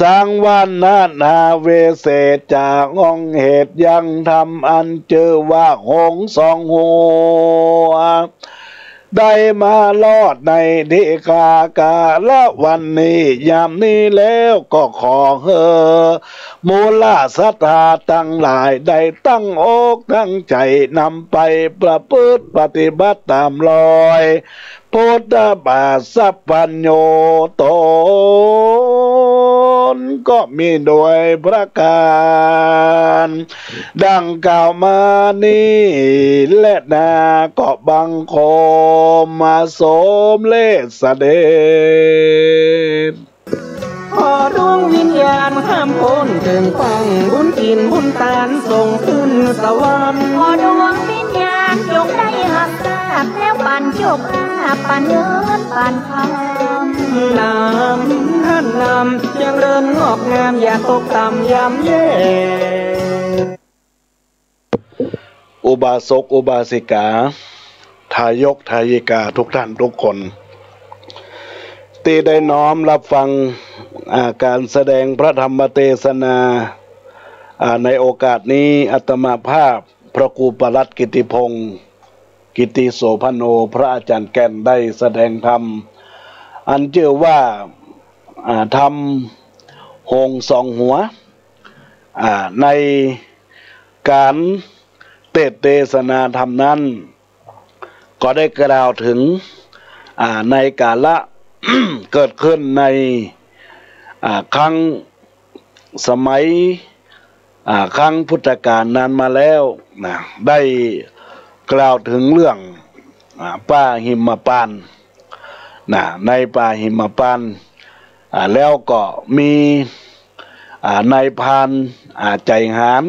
สร้างวันนาเวเศษจากองเหตุยังทำอันเจอว่าหงสองหัวได้มาลอดในทิกากาละวันนี้ยามนี้แล้วก็ขอเฮอมูลศรัทธาตั้งหลายได้ตั้งอกตั้งใจนำไปประพฤติปฏิบัติตามรอยพุทธบาทสัพพัญโยตนก็มีโดยประการดังกล่าวมานี้และนาก็บังคมมาสมเลสเดชขอดวงวิญญาณห้ามพ้นถึงฟังบุญกินบุญตานส่งขึ้นสวรรค์ขอดวงวิญญาณจงได้หักทราบแล้วปันโชคปันเงินปันคำนำท่านนำยังเดินงอกงามอย่าตกต่ำยำแย่อุบาสกอุบาสิกาทายกทายิกาทุกท่านทุกคนที่ได้น้อมรับฟังการแสดงพระธรรมเทศนาในโอกาสนี้อาตมาภาพพระครูปลัดกิติพงศ์กิติโสพโนพระอาจารย์แก่นได้แสดงธรรมอันเชื่อว่าธรรมหงสองหัวในการเทศนาธรรมนั้นก็ได้กล่าวถึงในกาละ เกิดขึ้นในครั้งสมัยครั้งพุทธกาลนานมาแล้วนะได้ กล่าวถึงเรื่องป่าหิมพานต์ในป่าหิมพานต์แล้วก็มีนายพรานใจหาญ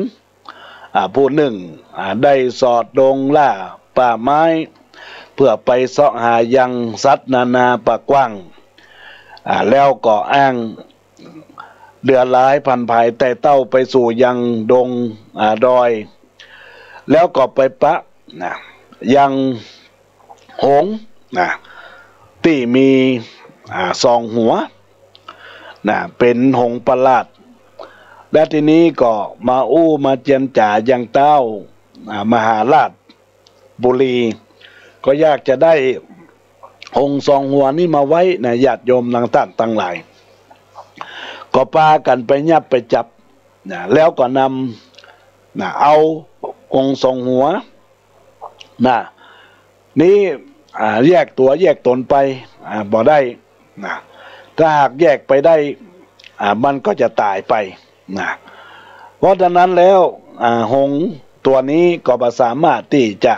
ผู้หนึ่งได้สอดดงล่าป่าไม้เพื่อไปเสาะหายังสัตว์นานาปากว้างแล้วก็อ้างเดือดร้ายพันภายแต่เต้าไปสู่ยังดงดอยแล้วก็ไปปะยังหงส์ที่มีสองหัวเป็นหงส์ประหลาดและทีนี้ก็มามาเจียนจ่ายังเต้ามหาราชบุรีก็อยากจะได้หงส์สองหัวนี้มาไว้ญาติโยมต่างหลายก็พากันไปยับไปจับแล้วก็นำเอาองค์สองหัวนี้แยกตัวแยกตนไปบ่ได้ถ้าหากแยกไปได้มันก็จะตายไปเพราะฉะนั้นแล้วหงส์ตัวนี้ก็บ่สามารถที่จะ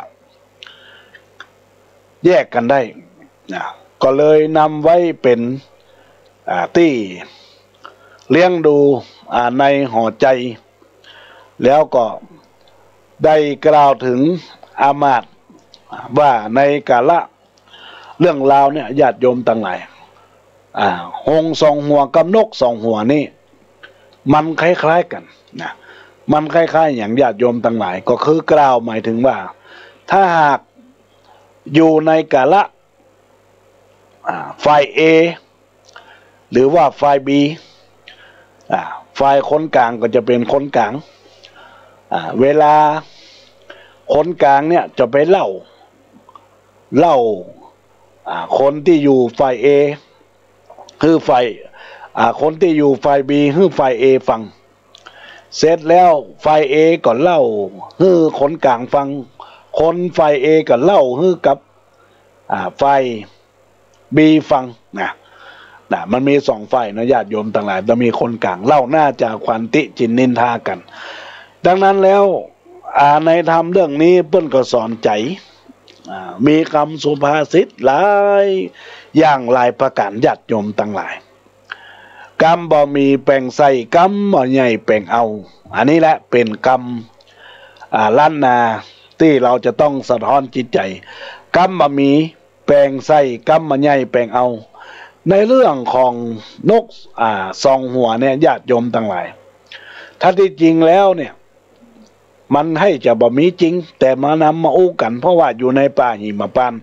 แยกกันได้ก็เลยนำไว้เป็นที่เลี้ยงดูในห่อใจแล้วก็ได้กล่าวถึงอามาตย์ว่าในกาละเรื่องราวเนี่ยญาติโยมต่างหลายหงส์สองหัวกับนกสองหัวนี่มันคล้ายๆกันมันคล้ายๆอย่างญาติโยมต่างหลายก็คือกล่าวหมายถึงว่าถ้าหากอยู่ในกาละฝ่าย A หรือว่าฝ่าย B ฝ่ายคนกลางก็จะเป็นคนกลางเวลาคนกลางเนี่ยจะไปเล่าคนที่อยู่ฝ่าย A คือฝ่ายคนที่อยู่ฝ่าย B คือฝ่าย A ฟังเสร็จแล้วฝ่าย A ก็เล่าคือคนกลางฟังคนฝ่าย A ก็เล่าคือกับฝ่าย B ฟังมันมีสองฝ่ายนะญาติโยมต่างหลายแต่มีคนกลางเล่าน่าจะควันติจินนินทากันดังนั้นแล้วในธรรมเรื่องนี้เปิ้นก็สอนใจมีคำสุภาษิตหลายอย่างหลายประการญาติโยมต่างหลายกรรมบ่มีแปลงใส่กรรมบ่ใหญ่แปลงเอาอันนี้แหละเป็นกรรมล้านนาที่เราจะต้องสะท้อนจิตใจกรรมบ่มีแปลงใส่กรรมบ่ใหญ่แปลงเอาในเรื่องของนกสองหัวเนี่ยญาติโยมต่างหลายถ้าที่จริงแล้วเนี่ยมันให้จะบ่มีจริงแต่มานำมาอู้กันเพราะว่าอยู่ในป่าหิมพานต์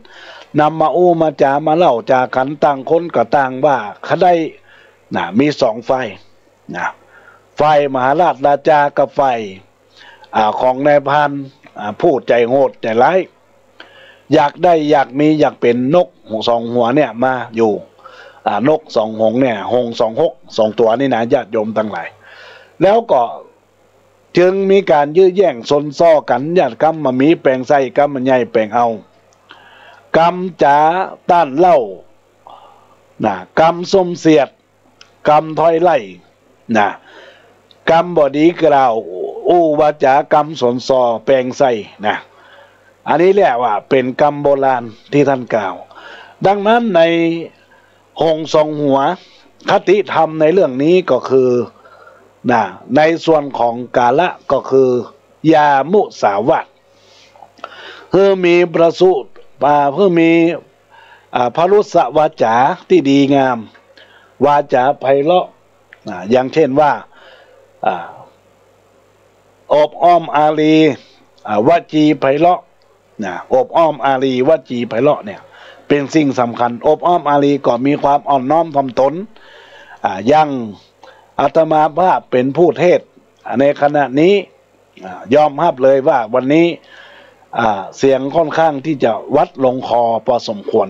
นำมาอู้มาจามาเล่าจากันต่างคนก็ต่างว่าเขาได้มีสองฝ่ายฝ่ายมหาราชราชากับฝ่ายของนายพรานผู้ใจโหดใจร้ายอยากได้อยากมีอยากเป็นนกสองหัวเนี่ยมาอยู่นกสองหงเนี่ยหงสองหกสองตัวนี่นะญาติโยมทั้งหลายแล้วก็จึงมีการยื้อแย่งซนซ้อกันญาติกรรมมามีแปลงใส่กรรมมันใหญ่แปลงเอากรรมจ๋าต้านเล่ากรรมส้มเสียดกรรมถอยไล่กรรมบดีกล่าววาจากรรมสนซอแปลงใส่อันนี้แหละว่าเป็นกรรมโบราณที่ท่านกล่าวดังนั้นในหงส์สองหัวคติธรรมในเรื่องนี้ก็คือในส่วนของกาละก็คือยามุสาวาทเพื่อมีประสูติเพื่อมีพรุษวาจาที่ดีงามวาจาไพเราะอย่างเช่นว่าอบอ้อมอารีวจีไพเราะอบอ้อมอารีวจีไพเราะเนี่ยเป็นสิ่งสำคัญอบอ้อมอารีก็มีความอ่อนน้อมถ่อมตนยังอาตมาภาพเป็นผู้เทศในขณะนี้ยอมรับเลยว่าวันนี้เสียงค่อนข้างที่จะวัดลงคอพอสมควร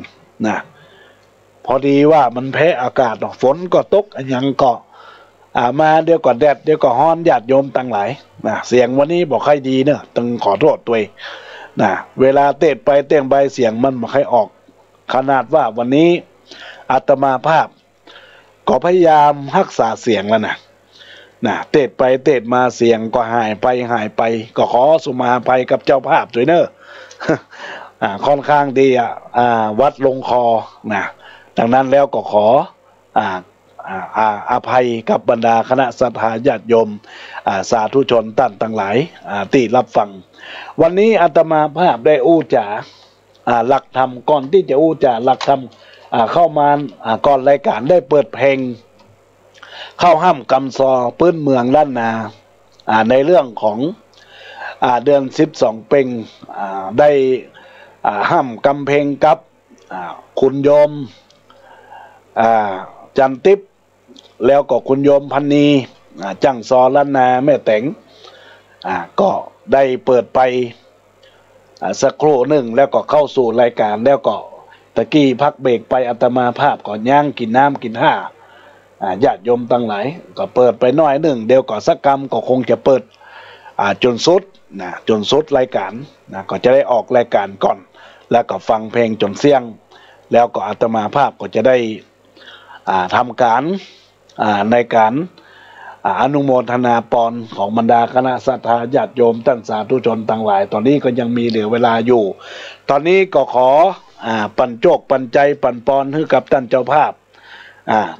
พอดีว่ามันแพ้อากาศฝนก็ตกยังก็มาเดี๋ยวก็แดดเดี๋ยวก็ฮ้อนญาติโยมต่างหลายเสียงวันนี้บอกให้ดีเนอะต้องขอโทษตัวเองเวลาเต้นไปเต้นไปเสียงมันบอกให้ออกขนาดว่าวันนี้อาตมาภาพก็พยายามรักษาเสียงแล้วเต้นไปเต้นมาเสียงก็หายไปก็ขอสุมาภัยกับเจ้าภาพด้วยเนอะ ค่อนข้างดีวัดลงคอนะดังนั้นแล้วก็ขออภัยกับบรรดาคณะศรัทธาญาติโยมสาธุชนท่านทั้งหลายที่รับฟังวันนี้อาตมาภาพได้อู้จาหลักธรรมก่อนที่จะอู้จาหลักธรรมเข้ามาก่อนรายการได้เปิดเพลงเข้าห้ามกำซอพื้นเมืองล้านนาในเรื่องของเดือน12 เพ็งได้ห้ามกำเพลงกับคุณโยมจันทิพย์แล้วก็คุณโยมพันนีจังซอล้านนาแม่แต่งก็ได้เปิดไปสักครู่หนึ่งแล้วก็เข้าสู่รายการแล้วก็ตะกี้พักเบรกไปอาตมาภาพก่อนย่างกินน้ำกินท่าญาติโยมตั้งหลายก็เปิดไปหน่อยหนึ่งเดี๋ยวก็สักกรรมก็คงจะเปิดจนสุดนะจนสุดรายการนะก็จะได้ออกรายการก่อนแล้วก็ฟังเพลงจนเสี่ยงแล้วก็อาตมาภาพก็จะได้ทำการในการอนุโมทนาปอนของบรรดาคณะศรัทธาญาติโยมท่านสาธุชนทั้งหลายตอนนี้ก็ยังมีเหลือเวลาอยู่ตอนนี้ก็ขอปันโจกปันใจปันปอนให้กับท่านเจ้าภาพ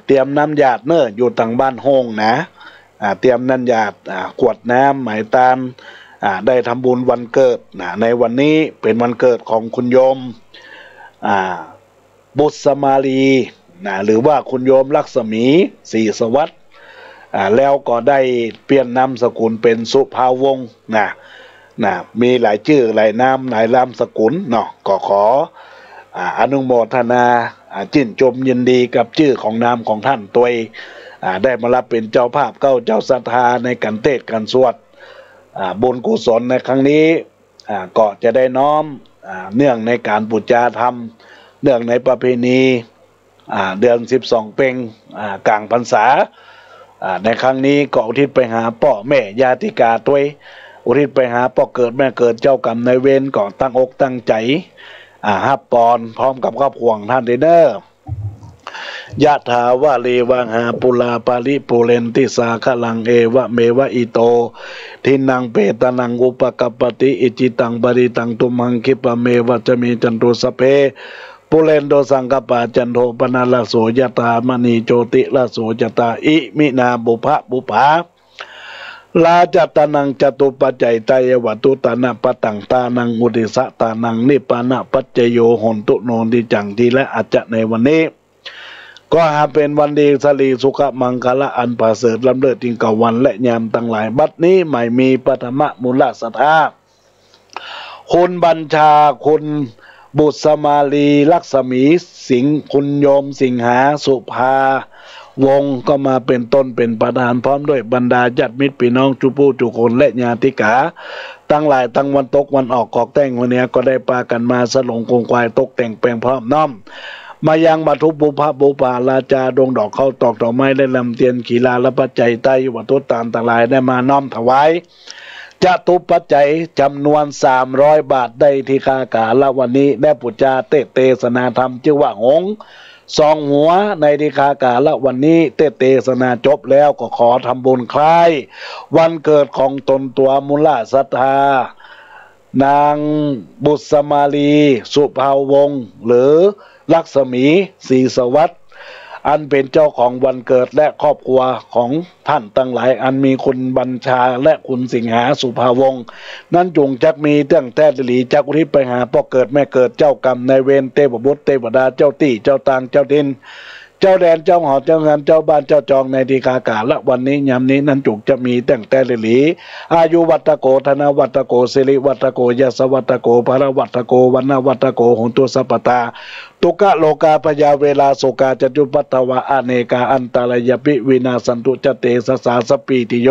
เตรียมน้ำหยาดเน้ออยู่ทางบ้านโฮงนะเตรียมน้ำหยาดขวดน้ำหมายตามได้ทำบุญวันเกิดในวันนี้เป็นวันเกิดของคุณโยมบุษมาลีหรือว่าคุณโยมลักษมีศรีสวัสดิ์แล้วก็ได้เปลี่ยนนามสกุลเป็นสุภาวงศ์มีหลายชื่อหลายนามหลายนามสกุลเนาะก็ขออนุโมทนาชื่นชมยินดีกับชื่อของนามของท่านตัวได้มารับเป็นเจ้าภาพเจ้าศรัทธาในการเทศน์การสวดบุญกุศลในครั้งนี้ก็จะได้น้อมเนื่องในการบูชาธรรมเนื่องในประเพณีเดือน12 เพ็งกลางพรรษาในครั้งนี้ก็อุทิศไปหาพ่อแม่ญาติกาตัวอุทิศไปหาพ่อเกิดแม่เกิดเจ้ากรรมนายเวรก่อนตั้งอกตั้งใจฮับปอนพร้อมกับครอบครัวท่านเด้อยะถาวะเลวังหาปุลาปาริปุเรนติสาคะลังเอวะเมวะอิโตทินังเปตนังอุปกัปปติอิจิตังบริตังตุมังคิปะเมวะจะมีจันตุสเพปุเรนโดสังกปาจันโทปนาลโสยตามณีโจติลโสยตาอิมินาบุภะบุภาลาจัตตานังจตุปัจจัยไตยวัตุตานะปะตังตานังอุติสะตานังนิปานะปัจจโยหนตุโนดิจังทีและอาจจะในวันนี้ก็หาเป็นวันดีสลีสุขมังคละอันประเสริฐล้ำเลิศจริงกับวันและยามตั้งหลายบัดนี้ไม่มีปฐมมูลศรัทธาคุณบัญชาคุณบุษมาลีลักษมีสิงห์คุณโยมสิงหาสุภาวงก็มาเป็นต้นเป็นประธานพร้อมด้วยบรรดาญาติมิตรพี่น้องจุปูจุคนและญาติกาตั้งหลายตั้งวันตกวันออกกอกแต่งวันนี้ก็ได้ปากันมาสลงคงควายตกแต่งแปลงพร้อมน้อมมายังมาทุบุพะบุปาลาจาดงดอกเข้าตอกดอกไม้ได้ลำเตียนขีลาและปัจจัยไตวัตถุตามต่างหลายได้มาน้อมถวายจะตุปัจจัยจำนวน300 บาทได้ที่คากาละวันนี้ได้ปุจจาเตสนาธรรมชื่อว่าหงสองหัวในที่คากาละวันนี้เตสนาจบแล้วก็ขอทำบุญคล้ายวันเกิดของตนตัวมูลศรัทธานางบุษมาลีสุภาวงศ์หรือลักษมีศรีสวัสดิ์อันเป็นเจ้าของวันเกิดและครอบครัวของท่านตั้งหลายอันมีคุณบัญชาและคุณสิงหาสุภาวงศ์นั้นจงจักมีเตื้องแท้หลีจักอุทิศไปหาพ่อเกิดแม่เกิดเจ้ากรรมนายเวรเทพบุตรเทวดาเจ้าตี้เจ้าตางเจ้าดินเจ้าแดนเจ้าหอเจ้างานเจ้าบ้านเจ้าจองในที่คากาละวันนี้ยามนี้นั้นจุกจะมีตั้งแต่หลีอายุวัตโกธนวัตโกสิริวัตโกยศวัตโกภรวัตโกวันวัตโกหงตุสัพพตาตุกะโลกาปยาเวลาโสกาจจุปัตตวะอเนกาอันตรายปิวินาสันตุจเตสสาสปีติโย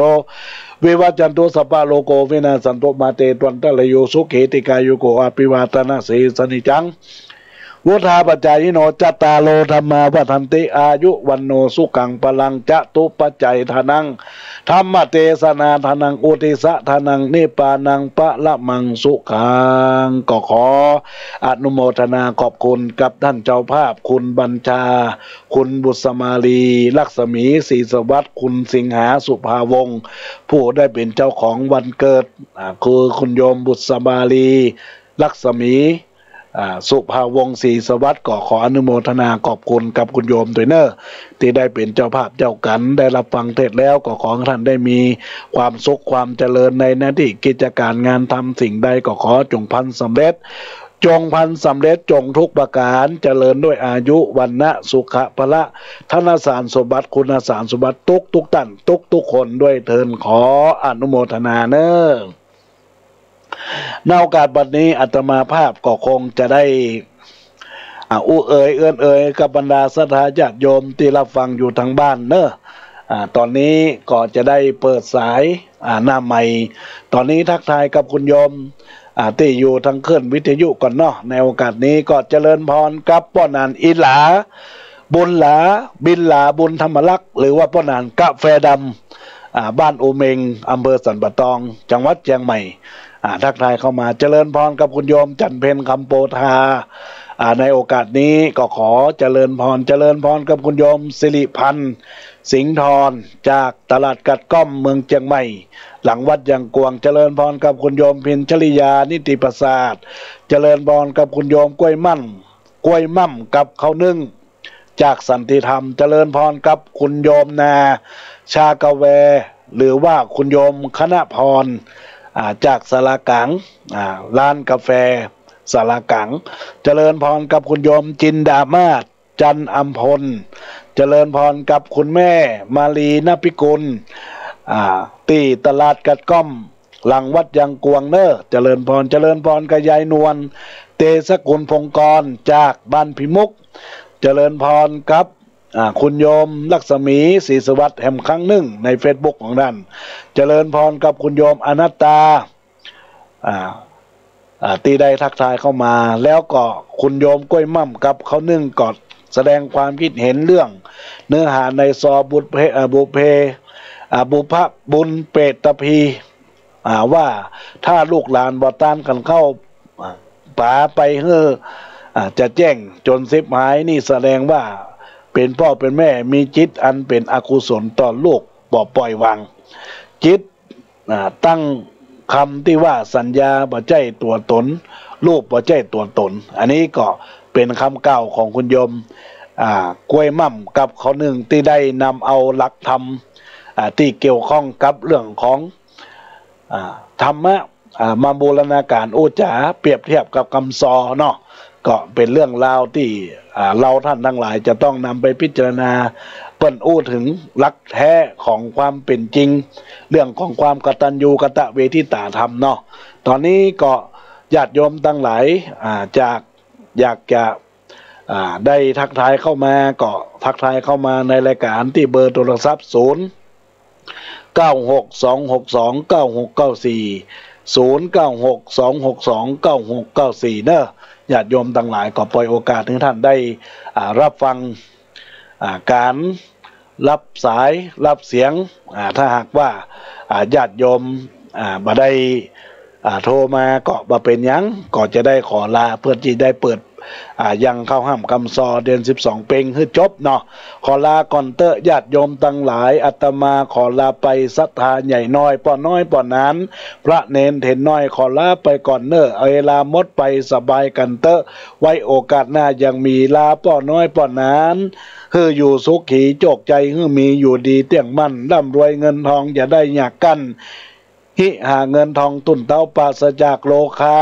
วิวัจจันตุสัพพะโลโกวินาสันตุมาเตตวันตะลโยสุเขติกายุโกอภิวาตนาสีสนิจังวุธาปัจจายโนจัตตาโลธรรมาวัฏันติอายุวันโนสุขังพลังจะตุปัจจัยทานังธรรมเตสนาทานังอุติสะทานังนิปานังปะละมังสุขังก็ขออนุโมทนาขอบคุณกับท่านเจ้าภาพคุณบัญชาคุณบุษมาลีลักษมีศรีสวัสดิ์คุณสิงหาสุภาวงศ์ผู้ได้เป็นเจ้าของวันเกิดคือคุณโยมบุษมาลี ลักษมีสุภาวงศ์ศรีสวัสดิ์ก็ขออนุโมทนาขอบคุณกับคุณโยมด้วยเนอะที่ได้เป็นเจ้าภาพเจ้ากันได้รับฟังเทศแล้วก็ขอให้ท่านได้มีความสุขความเจริญในหน้าที่กิจการงานทำสิ่งใดก็ขอจงพันสำเร็จจงพันสำเร็จจงทุกประการเจริญด้วยอายุวันนะสุขะพละธนสารสมบัติคุณสารสมบัติทุกท่านทุกคนด้วยเทินขออนุโมทนาเนอะในโอกาสบัดนี้อาตมาภาพก็คงจะได้อู้เอื้อนกับบรรดาศรัทธาญาติโยมที่รับฟังอยู่ทางบ้านเนอะตอนนี้ก็จะได้เปิดสายหน้าใหม่ตอนนี้ทักทายกับคุณโยมที่อยู่ทางเคลื่อนวิทยุก่อนเนาะในโอกาสนี้ก็เจริญพรกับป้อนานอิหลาบุญหลาบินหลาบุญธรรมลักษณ์หรือว่าป้อนานกาแฟดำบ้านอุเมงอำเภอสันปะตองจังหวัดเชียงใหม่ทักทายเข้ามาเจริญพรกับคุณโยมจันเพ็ญคำโปธาในโอกาสนี้ก็ขอเจริญพรกับคุณโยมสิริพันธ์สิงห์ทรจากตลาดกัดก้อมเมืองเชียงใหม่หลังวัดยังกวงเจริญพรกับคุณโยมพินชลิยานิติประสาทเจริญพรกับคุณโยมกล้วยมั่มกับเขานึ่งจากสันติธรรมเจริญพรกับคุณโยมนาชากาแวหรือว่าคุณโยมคณพรจากสารกังร้านกาแฟสารกังเจริญพรกับคุณโยมจินดามาศจันอัมพลเจริญพรกับคุณแม่มาลีนภิกุลตีตลาดกัดก้อมหลังวัดยังกวงเนอเจริญพรกับยายนวลเตสกุลพงกรจากบ้านพิมุกเจริญพรกับคุณโยมลักษมีศรีสวัสดิ์แห่มครั้งหนึ่งใน Facebook ของท่านเจริญพรกับคุณโยมอนัตตาตีได้ทักทายเข้ามาแล้วก็คุณโยมกล้วยมั่มกับเขานึ่งกอดแสดงความคิดเห็นเรื่องเนื้อหาในซอบุพบุญเปตพีว่าถ้าลูกหลานบ่ต้านกันเข้าป่าไปจะแจ้งจนสิบหายนี่แสดงว่าเป็นพ่อเป็นแม่มีจิตอันเป็นอกุศลต่อลูกปล่อยวางจิตตั้งคำที่ว่าสัญญาบ่ใจตัวตนรูปบ่ใจตัวตนอันนี้ก็เป็นคำกล่าวของคุณโยมกล้วยมั่มกับเขาหนึ่งที่ได้นำเอาหลักธรรมที่เกี่ยวข้องกับเรื่องของธรรมะมาบูรณาการโอจาเปรียบเทียบกับคำซอเนาะก็เป็นเรื่องราวที่เราท่านทั้งหลายจะต้องนำไปพิจารณาเปิ้นอู้ถึงหลักแท้ของความเป็นจริงเรื่องของความกตัญญูกตเวทิตาธรรมเนาะตอนนี้ก็ญาติโยมทั้งหลายอยากจะได้ทักทายเข้ามาก็ทักทายเข้ามาในรายการที่เบอร์โทรศัพท์0962629694 เนอะญาติโยมทั้งหลายก็ปล่อยโอกาสถึงท่านได้รับฟังการรับสายรับเสียงถ้าหากว่าญาติโยมบ่ได้โทรมาก็บ่เป็นหยังก็จะได้ขอลาเพื่อที่ได้เปิดยังเข้าห้ามคำซอเดือน12เป็งให้จบเนาะขอลาก่อนเตอะญาติโยมทั้งหลายอาตมาขอลาไปศรัทธาใหญ่น้อยป่อน้อยป่อนั้นพระเนนเถนน้อยขอลาไปก่อนเนอะเวลาหมดไปสบายกันเตอะไว้โอกาสหน้ายังมีลาป่อน้อยป่อนั้นอยู่สุขีโจกใจมีอยู่ดีเตี่ยงมั่นร่ำรวยเงินทองอย่าได้ยากกันหิหาเงินทองตุนเต้าปราศจากโลคา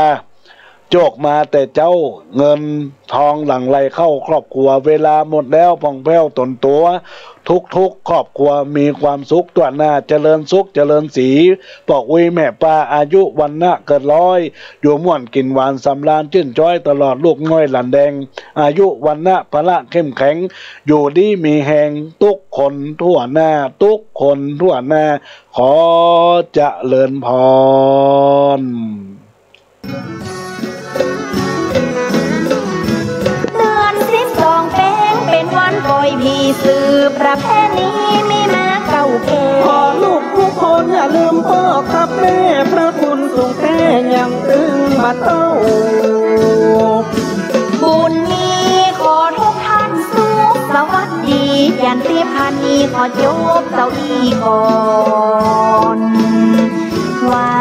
โจกมาแต่เจ้าเงินทองหลั่งไหลเข้าครอบครัวเวลาหมดแล้วผ่องแผ้วตนตัวทุกครอบครัวมีความสุขตัวหน้าเจริญสุขเจริญสีบอกวิแม่ป้าอายุวันนะเกิดร้อยอยู่ม่วนกินหวานสำราญชื่นจ้อยตลอดลูกน้อยหลานแดงอายุวันนะพละเข้มแข็งอยู่ดีมีแหงทุกคนทั่วหน้าขอเจริญพรปล่อยพี่สืบประเพณีมีมาเก่าแก่ขอลูกทุกคนอย่าลืมพ่อกับแม่พระคุณทรงแท้ยังตึงมาเต้าบุญนี้ขอทุกท่านสุขสวัสดียันตีพันนี้ขอจบเจ้าอีก่อนว่า